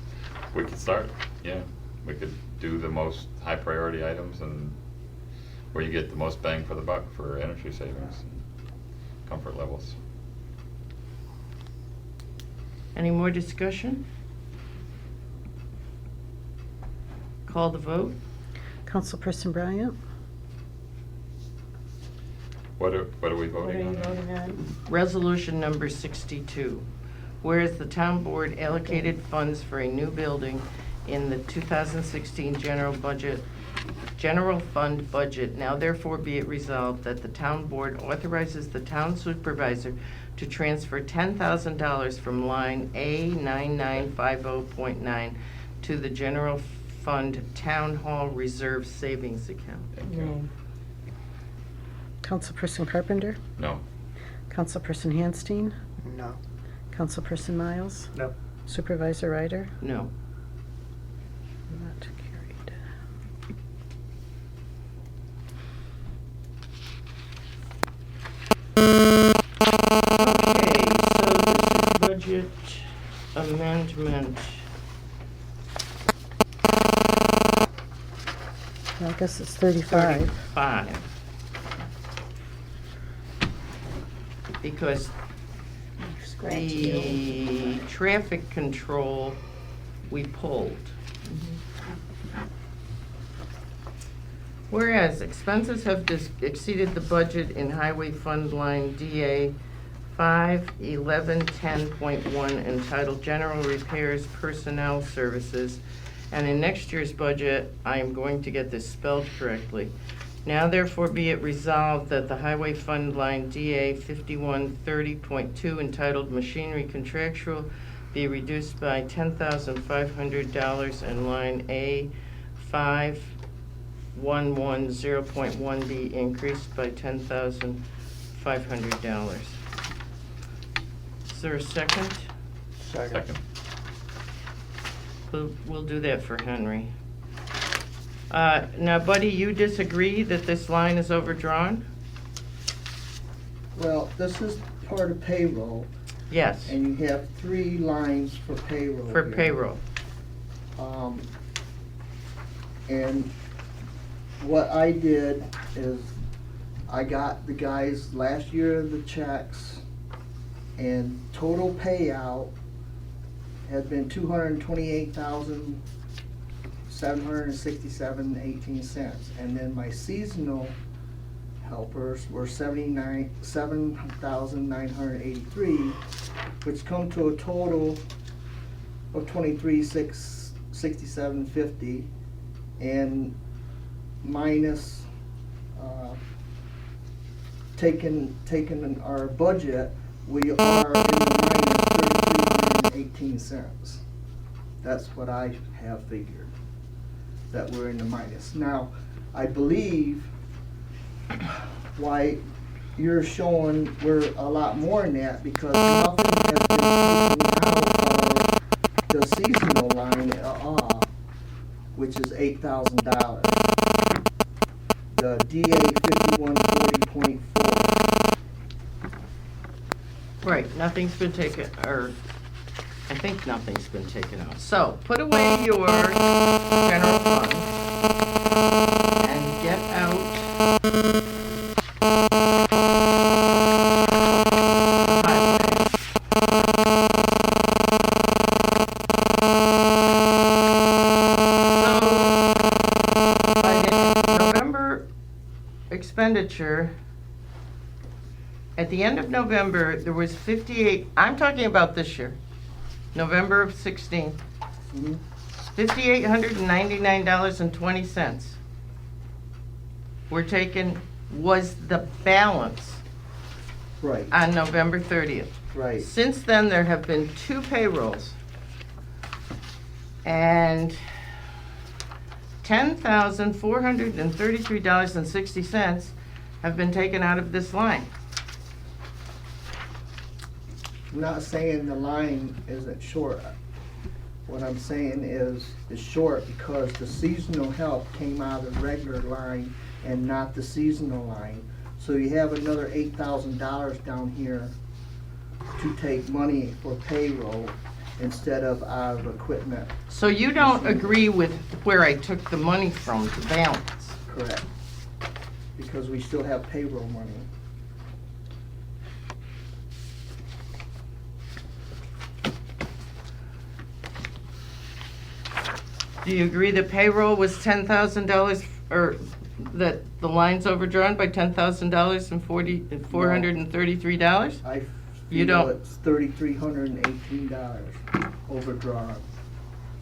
we could start, yeah. We could do the most high priority items and where you get the most bang for the buck for energy savings and comfort levels. Any more discussion? Call the vote? Councilperson Bryant? What are we What are voting you on? voting on? Resolution number 62. Whereas the town board allocated funds for a new building in the 2016 general fund budget, now therefore be it resolved that the town board authorizes the town supervisor to transfer $10,000 from line A9950.9 to the general fund town hall reserve savings account. Thank you. Name. Councilperson Carpenter? No, Councilperson Handstein? No. Councilperson Miles? No, Supervisor Ryder? No. Not carried. Okay, so this is budget amendment. I guess it's 35. 35. Because Scratch the traffic control we pulled. Whereas expenses have exceeded the budget in Highway Fund Line DA 51110.1 entitled General Repairs Personnel Services, and in next year's budget, I am going to get this spelled correctly. Now therefore be it resolved that the Highway Fund Line DA 5130.2 entitled Machinery Contractual be reduced by $10,500 and line A 5110.1 be increased by $10,500. Is there a second? second. We'll do that for Henry. Now, Buddy, you disagree that this line is overdrawn? Well, this is part of payroll, Yes, and you have 3 lines for payroll. for here. payroll. And what I did is I got the guys last year the checks, and total payout had been $228,767.18, and then my seasonal helpers were $7,983, which come to a total of $23,667.50, and minus taking our budget, we are in the minus $3,318. That's what I have figured, that we're in the minus. Now, I believe why you're showing we're a lot more than that, because nothing has been taken out of the seasonal line which is $8,000. The DA 5140.4. Right, nothing's been taken, or I think nothing's been taken out. So, put away your general fund and get out highway. So, by the November expenditure, at the end of November, there was 58, I'm talking about this year, November of 16, Mhm. $5,899.20. Was the balance Right. on November 30th. Right. Since then, there have been 2 payrolls. And $10,433.60 have been taken out of this line. I'm not saying the line isn't short. What I'm saying is it's short because the seasonal help came out of the regular line and not the seasonal line. So you have another $8,000 down here to take money for payroll instead of out of equipment. So you don't agree with where I took the money from to balance? Correct. Because we still have payroll money. Do you agree that payroll was $10,000, or that the line's overdrawn by $10,000 and $433? I You feel don't- it's $3,318 overdrawn,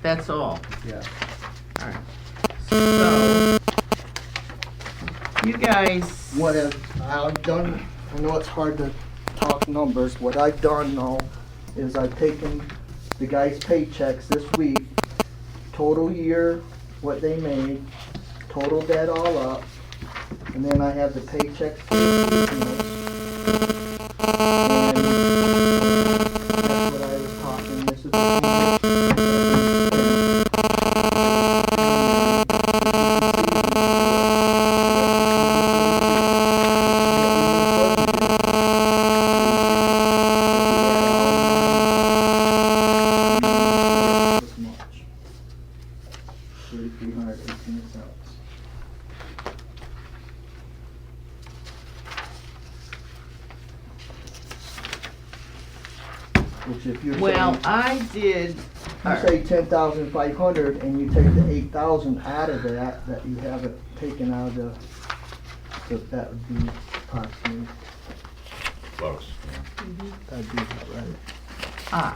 That's all. yeah. All right. So, you guys, What I've done, I know it's hard to talk numbers, what I've done though is I've taken the guys' paychecks this week, total year, what they made, totaled that all up, and then I have the paychecks for the seasonals. And that's what I was talking, this is $3,318. Which if you're well, saying, I did, you say 10,500 and you take the 8,000 out of that you haven't taken out of that would be approximately, Close. that'd be about right.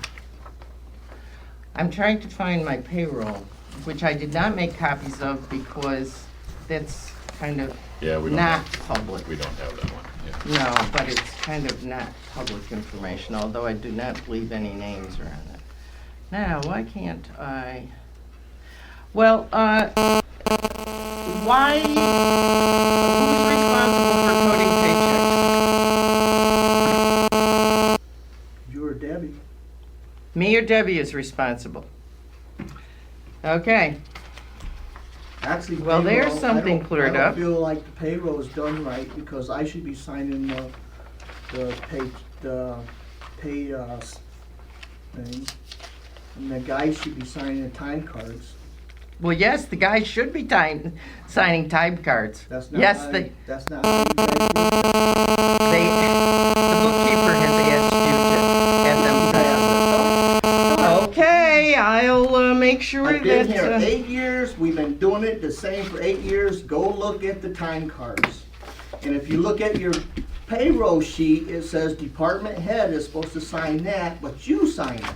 I'm trying to find my payroll, which I did not make copies of because that's kind of Yeah, we don't not have, public. we don't have that one, yeah. No, but it's kind of not public information, although I do not leave any names around it. Now, why can't I? Well, why, who's responsible for coding paychecks? You or Debbie? Me or Debbie is responsible? Okay, Actually, Well, there's payroll, something cleared I up. don't feel like the payroll is done right because I should be signing the pay thing. And the guys should be signing the time cards. well, yes, the guys should be signing time cards. That's not Yes, how, they, that's not how you guys do it. the bookkeeper has asked you to have them sign. Okay, I'll make sure I've been that, here 8 years, we've been doing it the same for 8 years, go look at the time cards. And if you look at your payroll sheet, it says department head is supposed to sign that, but you sign it.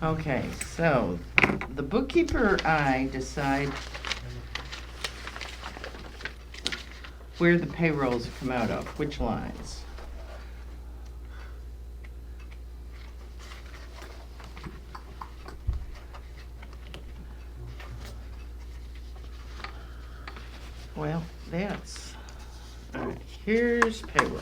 okay, so the bookkeeper or I decide where the payrolls come out of, which lines. Well, that's, all right, here's payroll.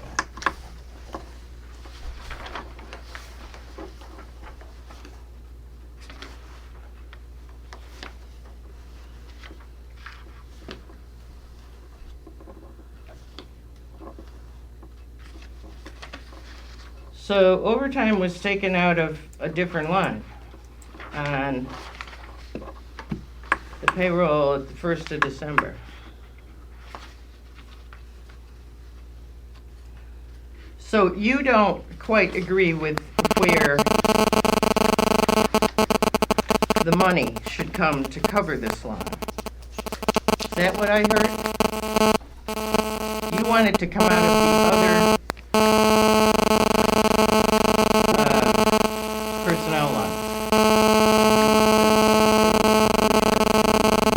So overtime was taken out of a different line on the payroll at the 1st of December. So you don't quite agree with where the money should come to cover this line. Is that what I heard? You want it to come out of the other personnel line.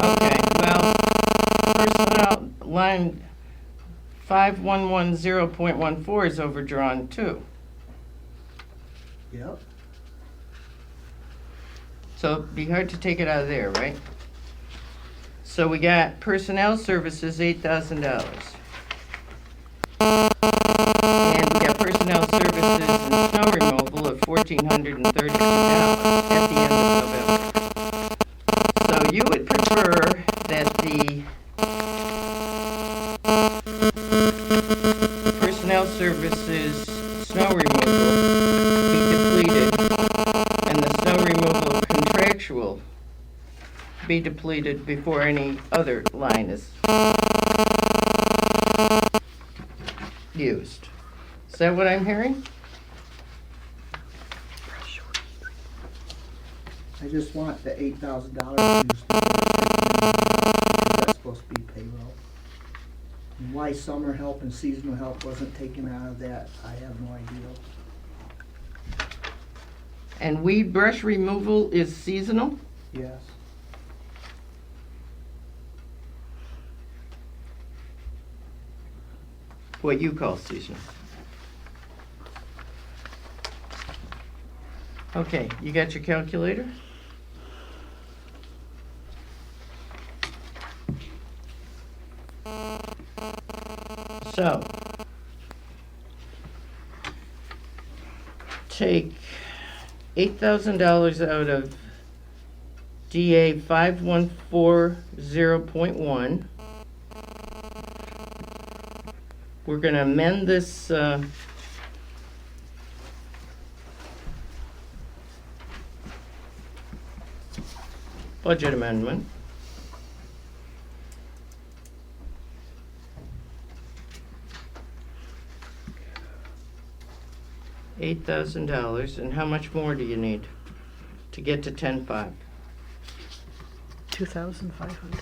Okay, well, personnel line 5110.14 is overdrawn too. Yep, So it'd be hard to take it out of there, right? So we got personnel services, $8,000. And we got personnel services and snow removal of $1,432 at the end of November. So you would prefer that the personnel services snow removal be depleted and the snow removal contractual be depleted before any other line is used. Is that what I'm hearing? I just want the $8,000 used because that's supposed to be payroll. And why summer help and seasonal help wasn't taken out of that, I have no idea. And weed brush removal is seasonal? Yes. What you call seasonal. Okay, you got your calculator? So, take $8,000 out of DA 5140.1. We're gonna amend this, budget amendment. $8,000, and how much more do you need to get to 10.5? 2,500.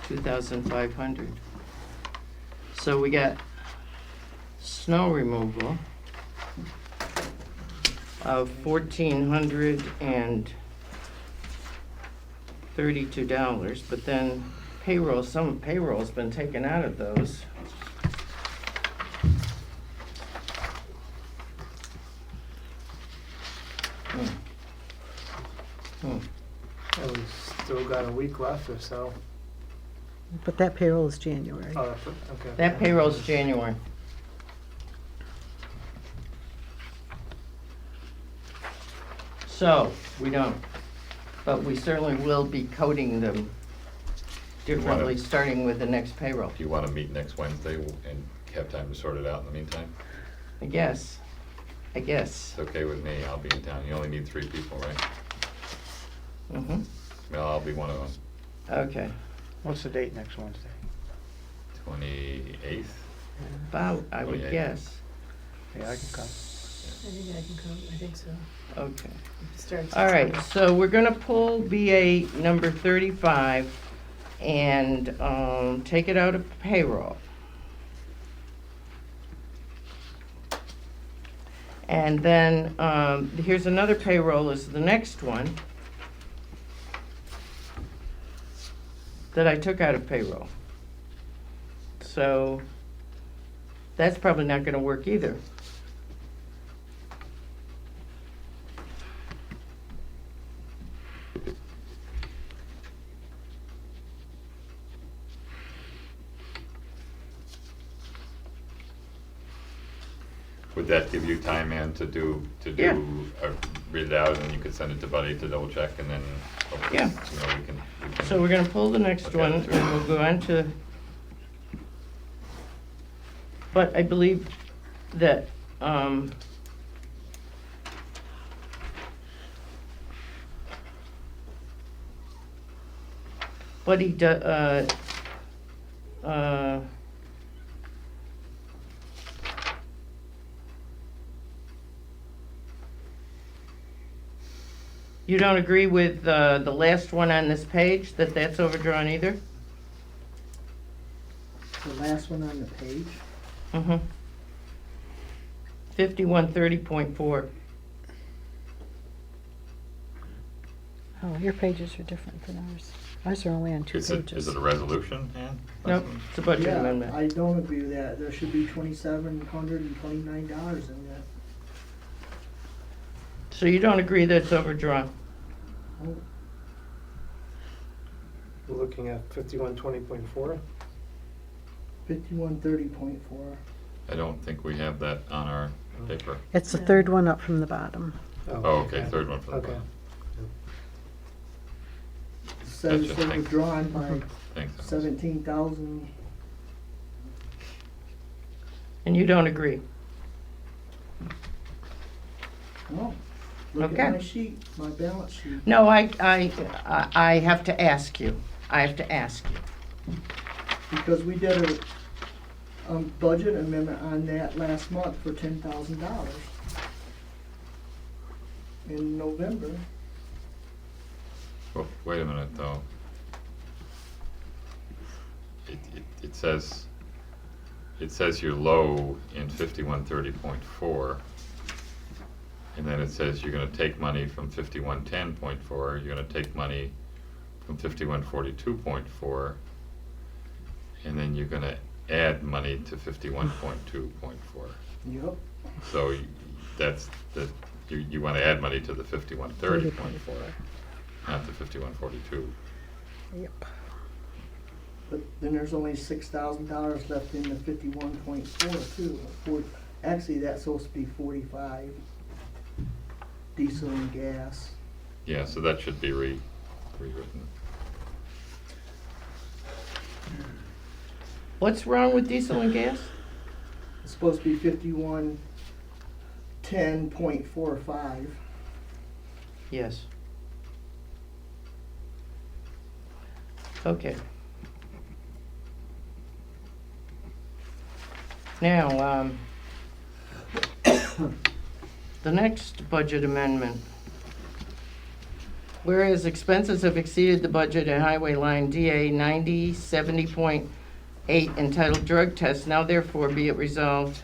2,500. So we got snow removal of $1,432, but then payroll, some payroll's been taken out of those. And we still got a week left or so. But that payroll is January. Oh, that's, okay. That payroll's January. So, we don't, but we certainly will be coding them differently, starting with the next payroll, Do you want to meet next Wednesday and have time to sort it out in the meantime? I guess. It's okay with me, I'll be in town. You only need 3 people, right? Mm-hmm, Well, I'll be one of them. okay. What's the date next Wednesday? 28th? About, I would 28. guess. Yeah, I can come. I think I can come, I think so. Okay. It starts All right, September. so we're gonna pull BA number 35 and take it out of payroll. And then here's another payroll is the next one that I took out of payroll. So that's probably not gonna work either. Would that give you time, Ann, to Yeah. read it out, and then you could send it to Buddy to double check, and then hopefully, Yeah. we can. So we're gonna pull the next Okay. one, and we'll go on to, but I believe that, what he you don't agree with the last one on this page, that that's overdrawn either? The last one on the page, Mm-hmm. 5130.4. Oh, your pages are different than ours. Ours are only on 2 Is it pages. a resolution, Ann? Nope, it's a budget Yeah, amendment. I don't agree with that. There should be $2,729 in that. So you don't agree that it's overdrawn? Oh, We're looking at 5120.4. 5130.4. I don't think we have that on our paper. It's the third one up from the bottom. Oh, okay, third one from the Okay. bottom. Says it's Gotcha, thank- overdrawn by Thanks. Alice. 17,000. And you don't agree? No. Look Okay. at my sheet, my balance sheet. No, I have to ask you. I have to ask you. Because we did a budget amendment on that last month for $10,000 in November. Well, wait a minute, though. It says you're low in 5130.4. And then it says you're gonna take money from 5110.4, you're gonna take money from 5142.4, and then you're gonna add money to 51.2.4. Yep. So you wanna add money to the 5130.4, not the 5142. Yep. But then there's only $6,000 left in the 51.4 too. Actually, that's supposed to be 45. Diesel and gas. Yeah, so that should be rewritten. What's wrong with diesel and gas? It's supposed to be 5110.45. Yes. Okay. Now, the next budget amendment. Whereas expenses have exceeded the budget in highway line DA 9070.8 entitled drug test, now therefore be it resolved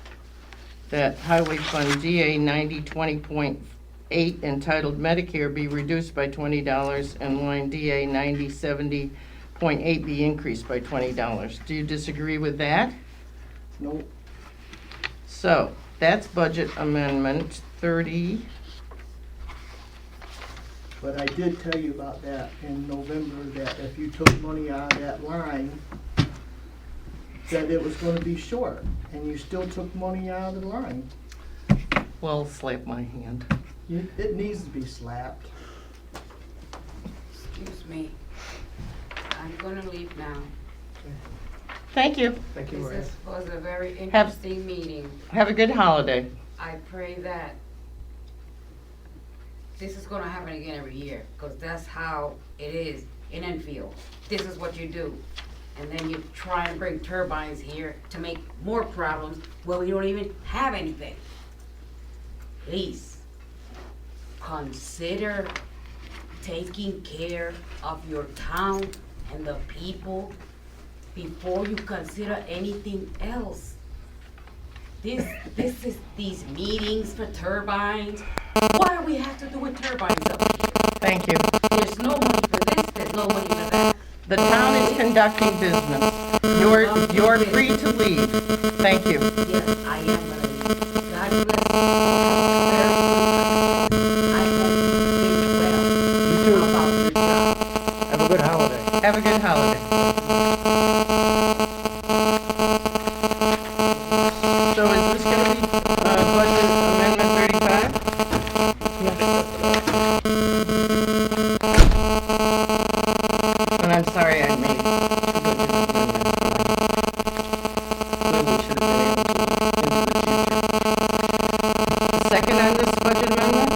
that highway fund DA 9020.8 entitled Medicare be reduced by $20 and line DA 9070.8 be increased by $20. Do you disagree with that? Nope. So, that's budget amendment 30. But I did tell you about that in November, that if you took money out of that line, that it was gonna be short, and you still took money out of the line. Well, slap my hand. It needs to be slapped. Excuse me. I'm gonna leave now. Thank you. Thank you, This Maria. was a very interesting meeting. Have a good holiday. I pray that this is gonna happen again every year, because that's how it is in Enfield. This is what you do. And then you try and bring turbines here to make more problems where we don't even have anything. Please, consider taking care of your town and the people before you consider anything else. This is these meetings for turbines. Why do we have to do with turbines up here? Thank you. There's no money for this, there's no money for that. The town is conducting business. You're free to leave. Thank you. Yes, I am gonna leave. God bless you. Very good. I hope you think well. You too. About your job. Have a good holiday. Have a good holiday. So is this gonna be, budget amendment 35? And I'm sorry I made two budget amendments. Clearly should have been able to into the future. Second on this budget amendment?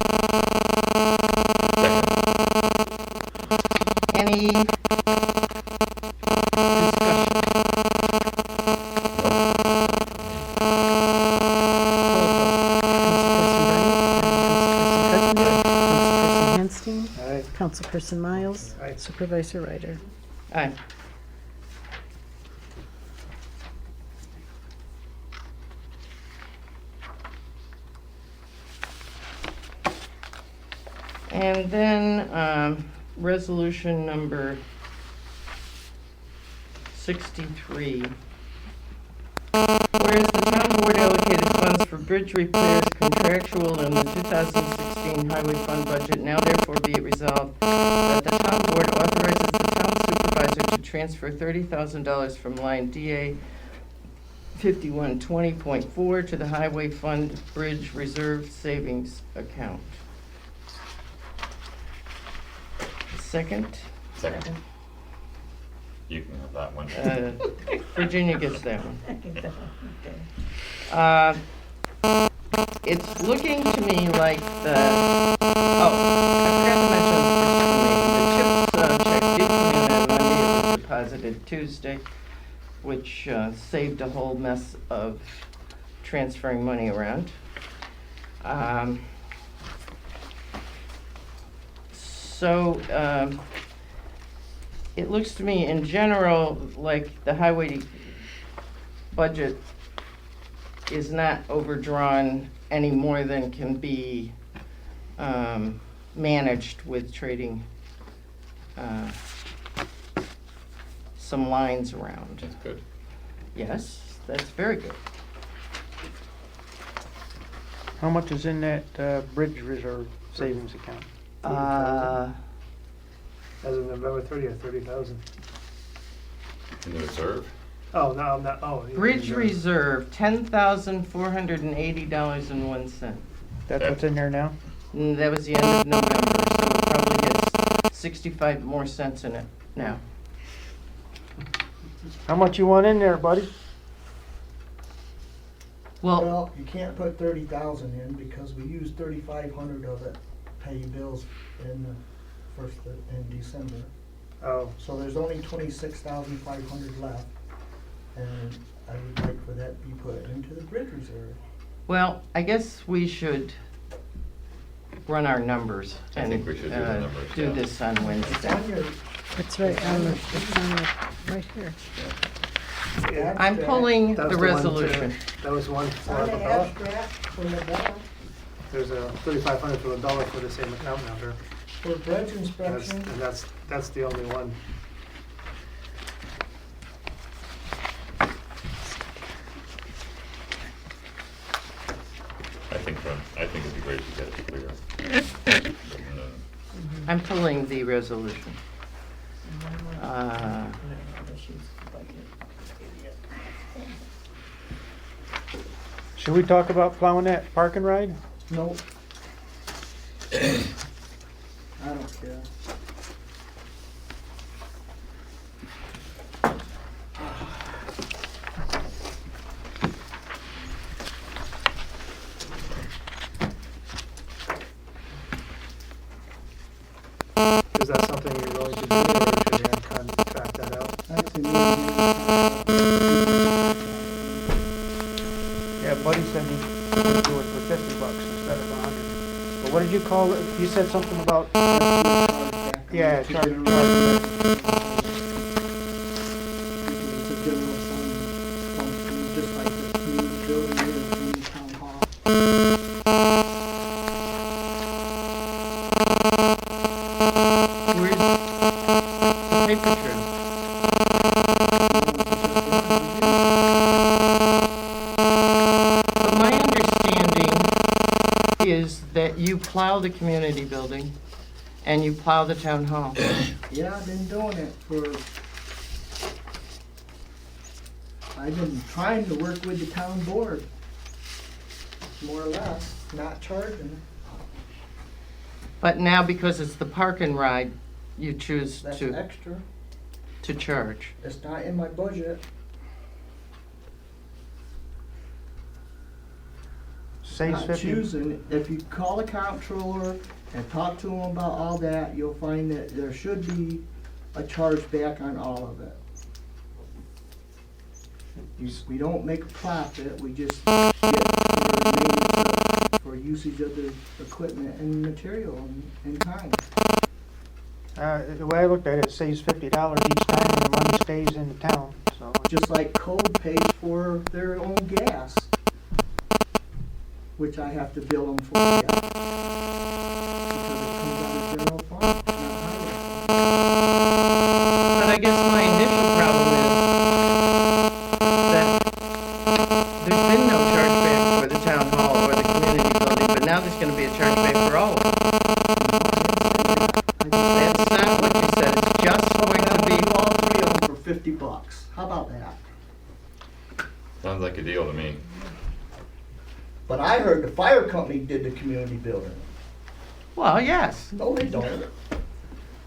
Any discussion? Councilperson Aye. Councilperson Miles. Aye. Supervisor Ryder. Aye. And then, resolution number 63. Whereas the town board allocated funds for bridge repairs contractual in the 2016 highway fund budget, now therefore be it resolved that the town board authorizes the town supervisor to transfer $30,000 from line DA 5120.4 to the highway fund bridge reserve savings account. Second, Second. You can have that one. Virginia gets that one. Okay. It's looking to me like the, oh, I forgot to mention the CHIPS check did come in on Monday, it was deposited Tuesday, which saved a whole mess of transferring money around. It looks to me in general like the highway budget is not overdrawn any more than can be managed with trading some lines around. That's good. Yes, that's very good. How much is in that bridge reserve savings account? As of November 30th, 30,000. In the reserve? Oh, no, I'm not, oh. yeah, Bridge reserve. reserve, $10,480.01. That's what's in there now? That was the end of November, so it probably gets 65 more cents in it now. How much you want in there, buddy? Well, Well, you can't put 30,000 in because we used 3,500 of it, to pay bills in the in December. Oh, So there's only 26,500 left, and I would like for that to be put into the bridge reserve. well, I guess we should run our numbers I and think we should do the numbers, do yeah. this on It's Wednesday. on your It's right on the, right here. yeah. I'm abstract. pulling That the was the one to- resolution. That was one It's for on the the ballot. abstract from the ballot There's a 3,500 for the dollar for the same account number. for bridge That's- inspection. And that's the only one. I think it'd be great to get it clear. I'm pulling the resolution. Should we talk about plowing that parking ride? Nope. I don't care. Is that something you're going to do, or should we have contract that out? That's a new. Yeah, Buddy said he'd do it for $50 instead of 100. But what did you call it? You said something about, yeah, charge. It's a general fund function, just like the community building is in the town hall. Where's the paper trail? But my understanding is that you plow the community building and you plow the town hall. Yeah, I've been doing it I've been trying to work with the town board, more or less, not charging. But now because it's the park and ride, you choose That's to extra. charge. It's not in my budget. Saves Not 50. choosing. If you call the comptroller and talk to them about all that, you'll find that there should be a charge back on all of it. We don't make a profit, we just get the remaining for usage of the equipment and material and time. The way I looked at it, it saves $50 each time and the money stays in the town, so. Just like Code pays for their own gas, which I have to bill them for gas. Because it comes out of general fund, not highway fund. But I guess my initial problem is Sounds like a deal to me. But I heard the fire company did the community building. Well, yes. No, they don't.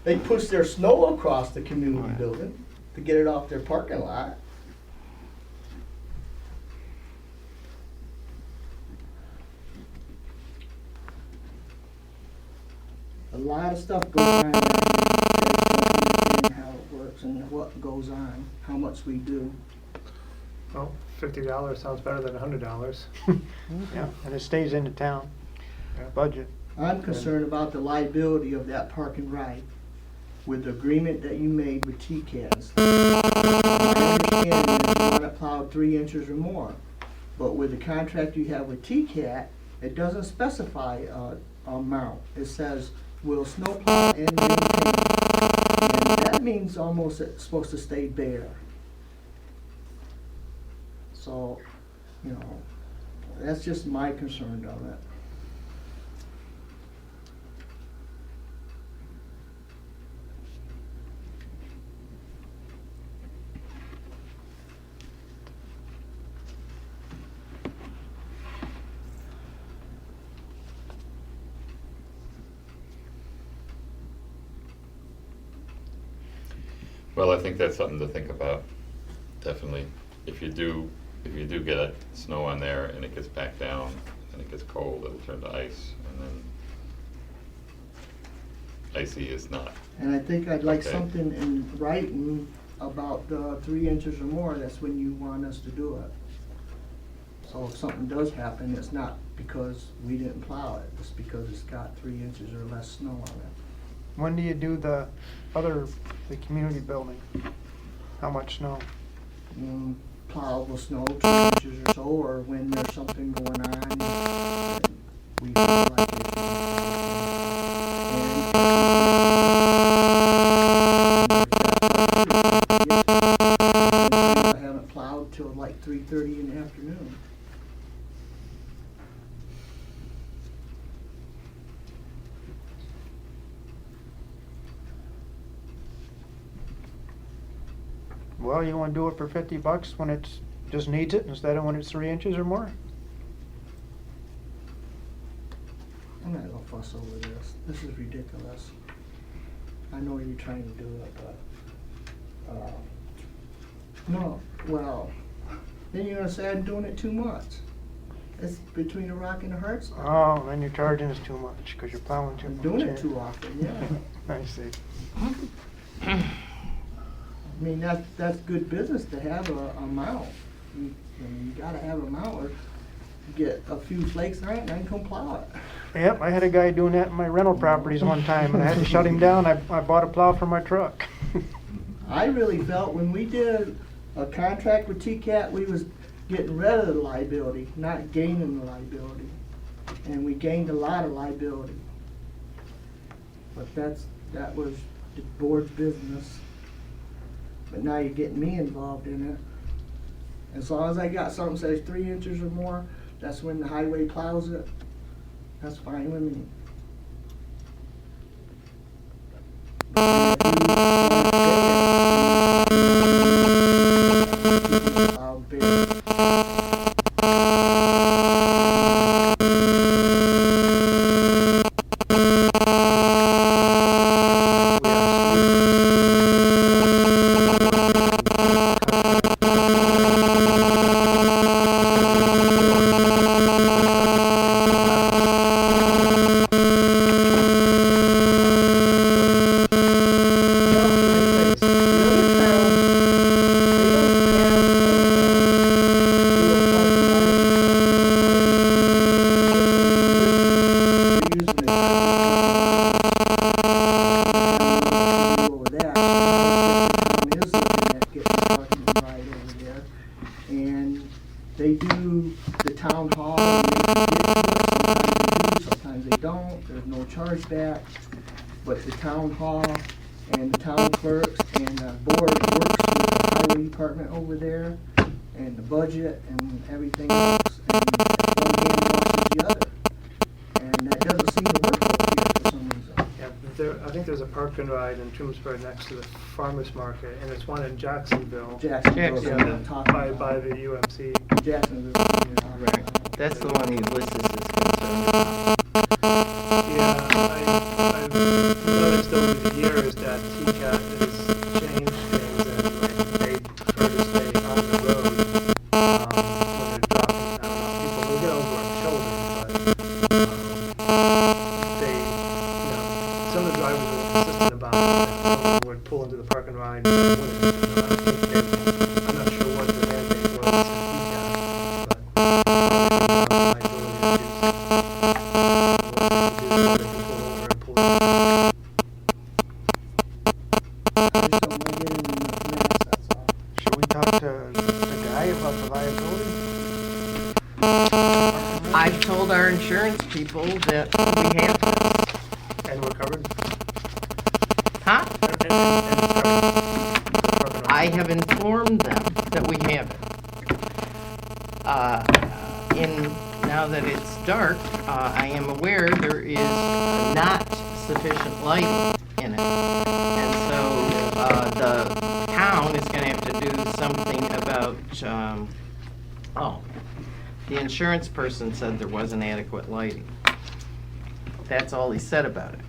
They push their snow across the community building to get it off their parking lot. A lot of stuff goes on. Down here. You guys don't understand how it works and what goes on, how much we do. Well, $50 sounds better than $100. Yeah, and it stays in the town budget. I'm concerned about the liability of that park and ride with the agreement that you made with TCAS. I understand that you want it plowed 3 inches or more, but with the contract you have with TCAT, it doesn't specify a amount. It says, will snowplow and maintain. And that means almost it's supposed to stay bare. So, you know, that's just my concern of it. Well, I think that's something to think about, definitely. If you do get a snow on there and it gets back down and it gets cold, it'll turn to ice, and then icy is not. And I think I'd like Okay. something in writing about the 3 inches or more, that's when you want us to do it. So if something does happen, it's not because we didn't plow it, it's because it's got 3 inches or less snow on it. When do you do the community building? How much snow? Plowable snow, 2 inches or so, or when there's something going on, and we feel like it should be. I haven't plowed till like 3:30 in the afternoon. Well, you wanna do it for $50 when it's, just needs it, instead of when it's 3 inches or more? I'm not gonna fuss over this. This is ridiculous. I know you're trying to do it, but, no, well, then you're gonna say I'm doing it too much. It's between a rock and a hard spot. Oh, then you're charging us too much, because you're plowing too I'm much. doing it yeah. too often, yeah. I see. I mean, that's good business to have a mount. You gotta have a mount, or you get a few flakes on it and I can come plow it. Yep, I had a guy doing that in my rental properties one time, and I had to shut him down. I bought a plow for my truck. I really felt when we did a contract with TCAT, we was getting rid of the liability, not gaining the liability. And we gained a lot of liability. But that was the board's business. But now you're getting me involved in it. As long as I got something that says 3 inches or more, that's when the highway plows it. That's fine with me. But if you want to plow bare. And they do the town hall, and they can get to it. Sometimes they don't, there's no chargeback. But the town hall and the town clerks and the board works with the highway department over there, and the budget and everything else, and one hand washes the other. And that doesn't seem to work over here for some reason. Yeah, I think there's a park and ride in Tewksbury next to the farmer's market, and it's one in Jacksonville. Jacksonville's Yeah, what I'm talking by about. the UMC. Jackson is. Right. That's the one Ulysses is concerned about. Yeah, I've noticed over the years that TCAT has changed things and they prefer to stay on the road when they're dropping, I don't know, people will get over our shoulders, but they, you know, some of the drivers are consistent about it. That someone would pull into the parking lot and I don't think they, I'm not sure what the mandate was at TCAT, but liability Should we talk to the guy about the liability? I've told our insurance people that we have this. And we're covered? Huh? And it's covered. I have informed them that we have it. Now that it's dark, I am aware there is not sufficient lighting in it. And so the town is gonna have to do something about, the insurance person said there wasn't adequate lighting. That's all he said about it.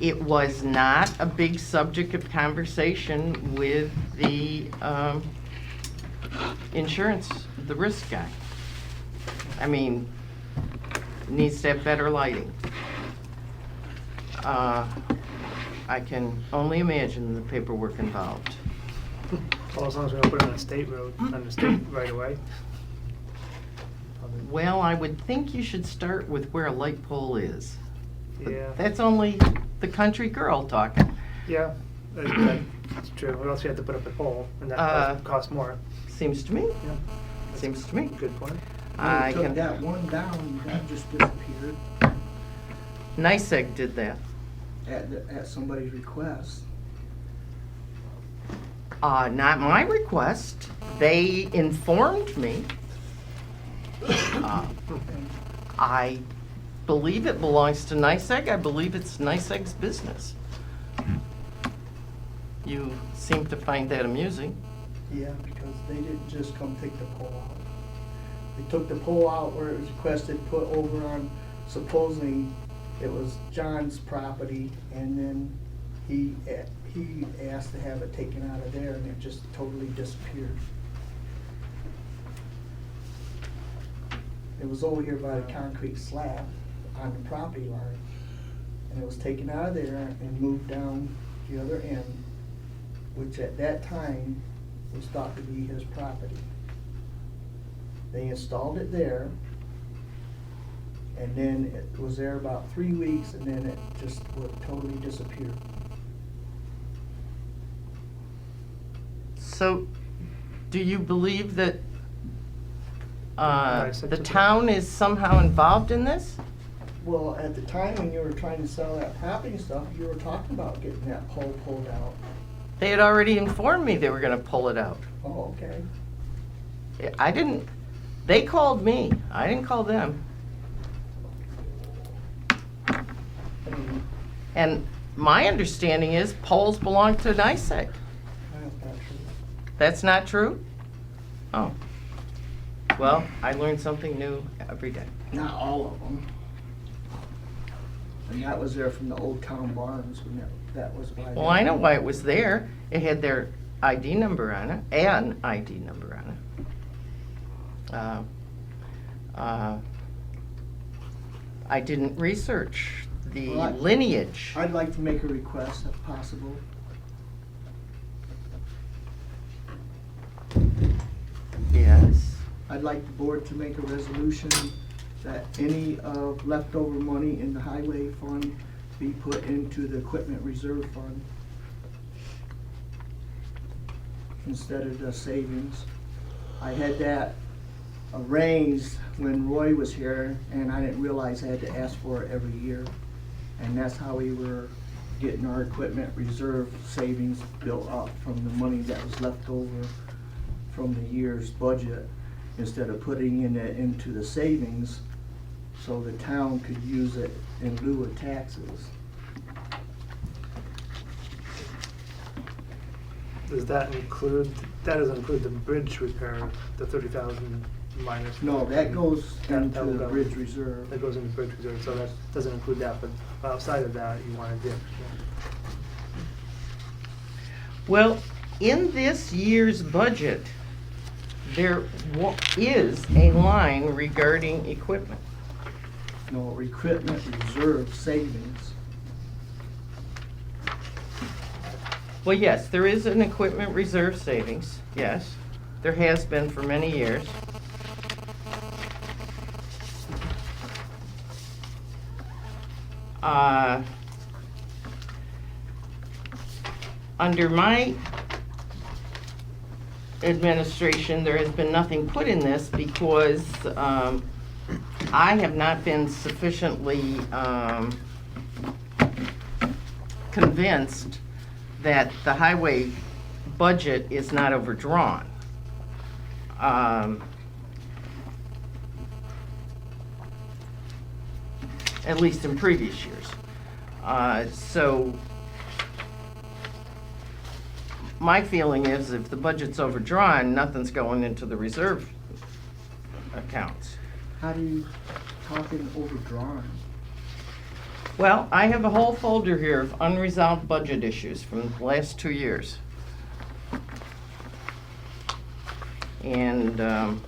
It was not a big subject of conversation with the insurance, the risk guy. I mean, needs to have better lighting. I can only imagine the paperwork involved. Well, as long as we don't put it on a state road, on the state right away. Well, I would think you should start with where a light pole is. But Yeah, that's only the country girl talking. yeah, that's true. Or else you have to put up a pole, and that costs more. Seems to me. Yeah, Seems to me. good point. I Took can. that one down, that just disappeared NYSEG did that. at somebody's request. Not my request. They informed me. I believe it belongs to NYSEG. I believe it's NYSEG's business. You seem to find that amusing. Yeah, because they didn't just come take the pole out. They took the pole out where it was requested, put over on, supposedly it was John's property, and then he asked to have it taken out of there, and it just totally disappeared. It was over here by the concrete slab on the property line, and it was taken out of there and moved down the other end, which at that time was thought to be his property. They installed it there, and then it was there about 3 weeks, and then it just totally disappeared. So, do you believe that NYSEG the took it. town is somehow involved in this? Well, at the time when you were trying to sell that property and stuff, you were talking about getting that pole pulled out. They had already informed me they were gonna pull it out. Oh, okay. I didn't, they called me. I didn't call them. I mean, And my understanding is poles belong to NYSEG. that's not true. That's not true? Oh. Well, I learn something new every day. Not all of them. And that was there from the old town barns when that was why. Well, I know why it was there. It had their ID number on it, an ID number on it. I didn't research the Well, lineage. I'd like to make a request if possible. Yes. I'd like the board to make a resolution that any leftover money in the highway fund be put into the equipment reserve fund instead of the savings. I had that arranged when Roy was here, and I didn't realize I had to ask for it every year. And that's how we were getting our equipment reserve savings built up from the money that was left over from the year's budget, instead of putting it into the savings so the town could use it in lieu of taxes. does that include, that doesn't include the bridge repair, the 30,000 minus? No, that goes That into will the go. bridge reserve. That goes into bridge reserve, so that doesn't include that, but outside of that, you wanted the extra. Well, in this year's budget, there is a line regarding equipment. No, equipment reserve savings. Well, yes, there is an equipment reserve savings, yes. There has been for many years. Under my administration, there has been nothing put in this because I have not been sufficiently convinced that the highway budget is not overdrawn. At least in previous years. So my feeling is if the budget's overdrawn, nothing's going into the reserve accounts. How do you talking overdrawn? Well, I have a whole folder here of unresolved budget issues from the last 2 years. And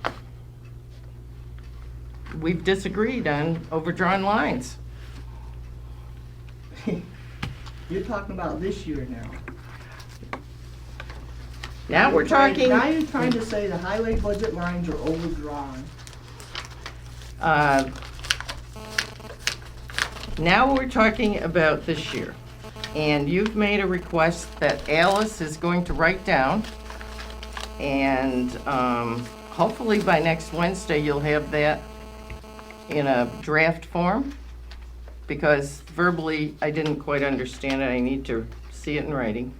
we've disagreed on overdrawn lines. You're talking about this year now. Now we're talking. Now you're trying to say the highway budget lines are overdrawn. Now we're talking about this year. And you've made a request that Alice is going to write down. And hopefully by next Wednesday, you'll have that in a draft form. Because verbally, I didn't quite understand it. I need to see it in writing,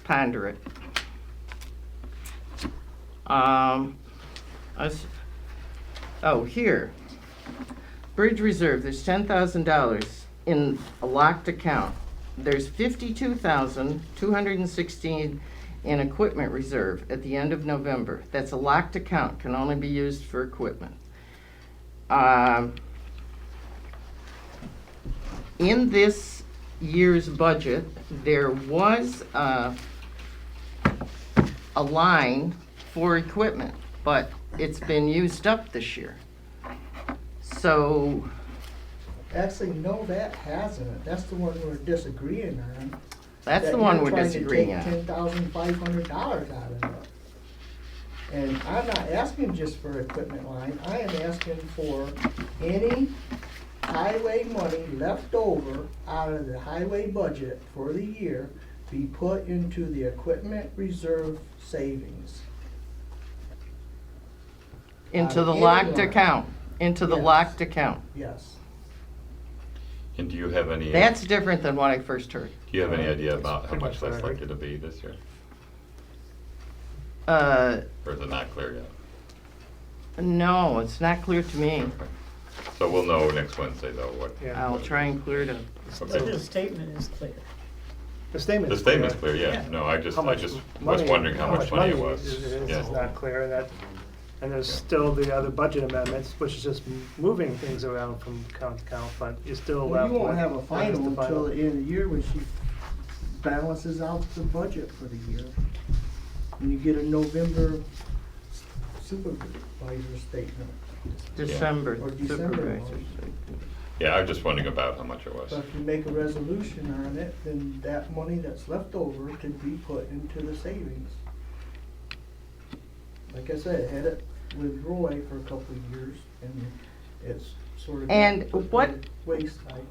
ponder it. Here. Bridge reserve, there's $10,000 in a locked account. There's $52,216 in equipment reserve at the end of November. That's a locked account, can only be used for equipment. In this year's budget, there was a line for equipment, but it's been used up this year. So, Actually, no, that hasn't. That's the one we're disagreeing on. that's the one we're disagreeing That on. you're trying to take $10,500 out of it. And I'm not asking just for equipment line. I am asking for any highway money left over out of the highway budget for the year be put into the equipment reserve savings. Into the any locked line. account, into the Yes. locked account. Yes. And do you have any? That's different than what I first heard. Do you have any idea about how pretty much much what I that's heard. likely to be this year? Uh, Or is it not clear yet? no, it's not clear to me. So we'll know next Wednesday, though, what. Yeah. I'll try and clear it up. But Okay. the statement is clear. The statement. The statement's clear, yeah. No, I just How much was money- wondering how much money it was. Is Yeah. not clear, and there's Yeah. still the other budget amendments, which is just moving things around from account to account, but you still Well, left. you won't with- have a what is final the until the end of the year when she balances out the budget for the year. And you get a November supervisor statement. December Or December supervisor. one. Yeah, I was just wondering about how much it was. So if you make a resolution on it, then that money that's left over could be put into the savings. Like I said, I had it with Roy for a couple of years, and it's sort of. And put to what- wayside.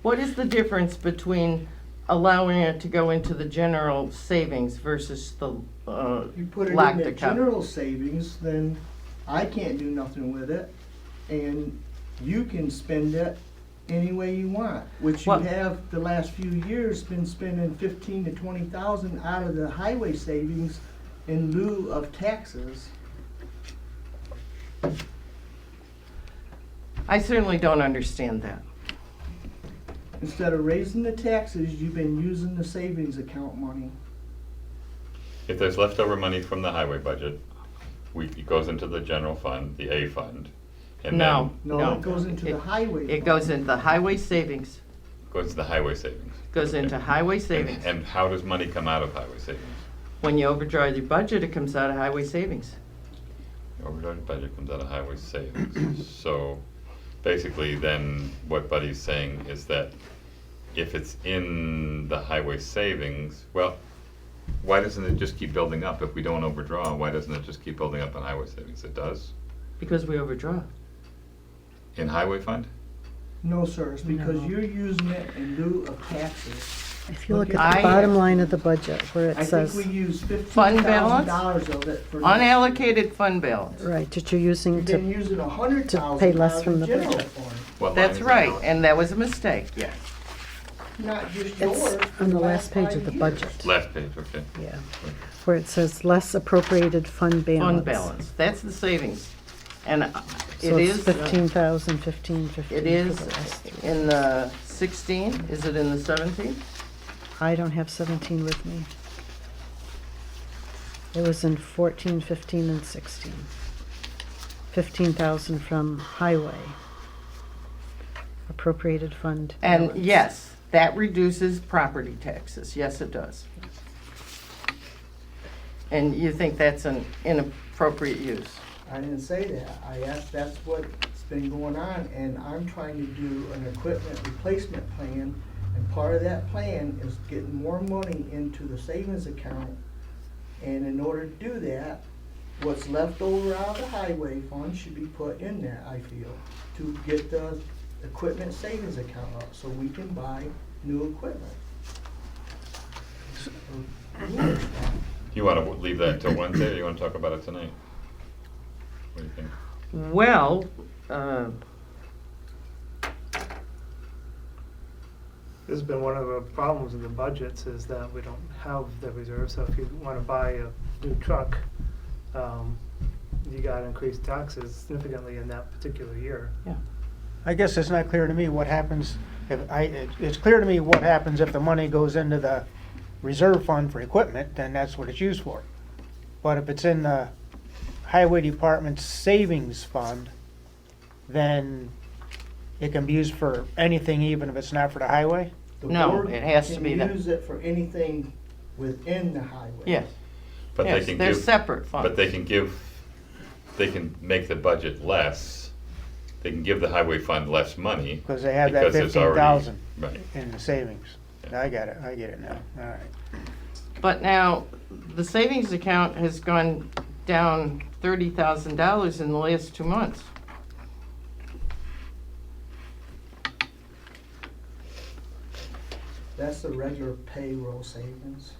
What is the difference between allowing it to go into the general savings versus the You put it in locked the account? general savings, then I can't do nothing with it, and you can spend it any way you want, which you Well- have the last few years been spending 15 to 20,000 out of the highway savings in lieu of taxes. I certainly don't understand that. Instead of raising the taxes, you've been using the savings account money. if there's leftover money from the highway budget, it goes into the general fund, the A fund, and No, then No, it goes into the highway. It goes into the highway savings, goes to the highway savings. goes into highway savings. And how does money come out of highway savings? When you overdraw your budget, it comes out of highway savings. Overdrawn budget comes out of highway savings. So basically then what Buddy's saying is that if it's in the highway savings, well, why doesn't it just keep building up? If we don't overdraw, why doesn't it just keep building up in highway savings? It does? Because we overdraw. In highway fund? No, sir, it's because No. you're using it in lieu of taxes. If you look Look at the at- bottom line of the budget where I it think says, we use Fund balance? $15,000 of it for. Unallocated fund balance. right, that you're using You've been to, using $100,000 pay less from in the general budget. fund. What line That's is that right, on? and that was a mistake, yes. Not just it's yours. for on the last page 5 of the years. budget. Last page, okay. Yeah, where it says less appropriated fund balance. Fund balance, that's the savings. And it So it's is, 15,000, 15. it is in the 16, is it in the 17? I don't have 17 with me. It was in 14, 15, and 16. 15,000 from highway. Appropriated fund And balance. yes, that reduces property taxes, yes it does. And you think that's an inappropriate use? I didn't say that. I asked, that's what's been going on, and I'm trying to do an equipment replacement plan, and part of that plan is getting more money into the savings account. And in order to do that, what's left over out of the highway fund should be put in there, I feel, to get the equipment savings account up, so we can buy new equipment. You wanna leave that until Wednesday, or you wanna talk about it tonight? What do you think? Well, This has been one of the problems with the budgets, is that we don't have the reserve, so if you wanna buy a new truck, you gotta increase taxes significantly in that particular year. I guess it's not clear to me what happens, it's clear to me what happens if the money goes into the reserve fund for equipment, then that's what it's used for. But if it's in the highway department's savings fund, then it can be used for anything, even if it's not for the highway? The No, board it has to can be the- use it for anything within the highway. yes, But they yes, can they're give, separate funds. but they can make the budget less, they can give the highway fund less money. Because they have that because it's already- 15,000 Right. in the savings. I get it now, all right. But now, the savings account has gone down $30,000 in the last 2 months. That's the regular payroll savings.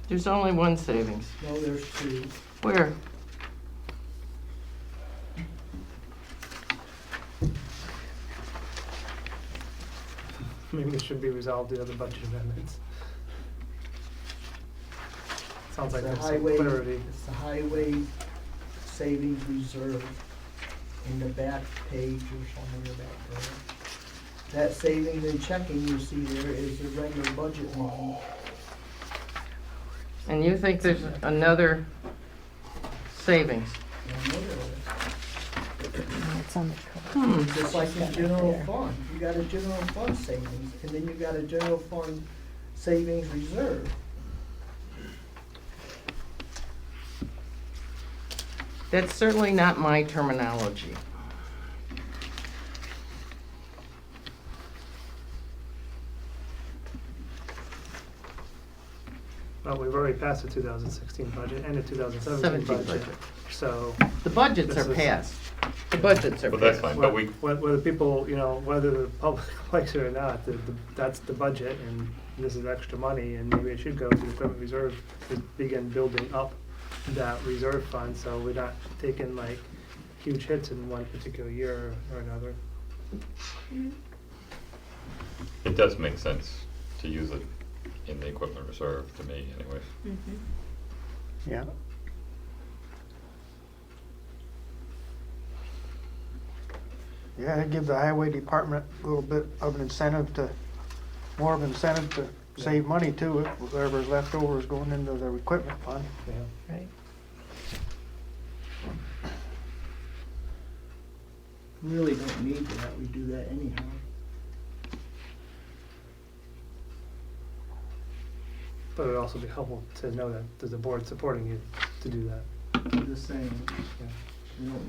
There's only one savings. No, there's two. Where? Maybe it should be resolved the other budget amendments. Sounds like It's the there's some highway- clarity. It's the highway savings reserve in the back page or somewhere in the back there. That savings and checking you see there is the regular budget line. And you think there's another savings? And there it It's on the Hmm. is. Just like in general fund, you got a general fund savings, and then you got a general fund savings reserve. That's certainly not my terminology. Well, we've already passed the 2016 budget and the 2017 17 budget. budget. So, The budgets This are is- passed. The budgets are Well, that's passed. fine, but we, whether people, whether the public likes it or not, that's the budget, and this is extra money, and maybe it should go to the equipment reserve to begin building up that reserve fund, so we're not taking like huge hits in one particular year or another. it does make sense to use it in the equipment reserve, to me anyways. Yeah. Yeah, it'd give the highway department a little bit of an incentive to, more of an incentive to save money too, if whatever's left over is going into the equipment fund. Yeah. Right. Really don't need that, we do that anyhow. But it'd also be helpful to know that there's a board supporting you to do that. I'm just saying, Yeah. you know,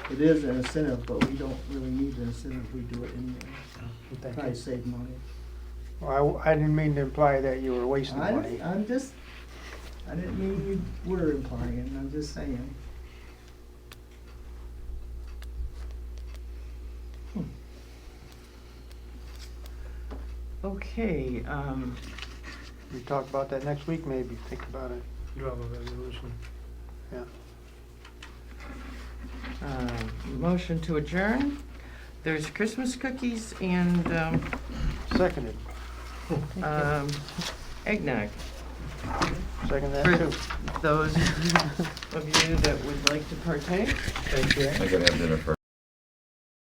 it is an incentive, but we don't really need the incentive, we do it anyway. Thank Try you. to save money. Well, I didn't mean to imply that you were wasting money. I didn't mean you were implying, I'm just saying. Okay, We talk about that next week, maybe, think about it. You have a resolution. Yeah. motion to adjourn. There's Christmas cookies and Seconded. eggnog. Second that For too. those of you that would like to partake. Thank you. I gotta have dinner first.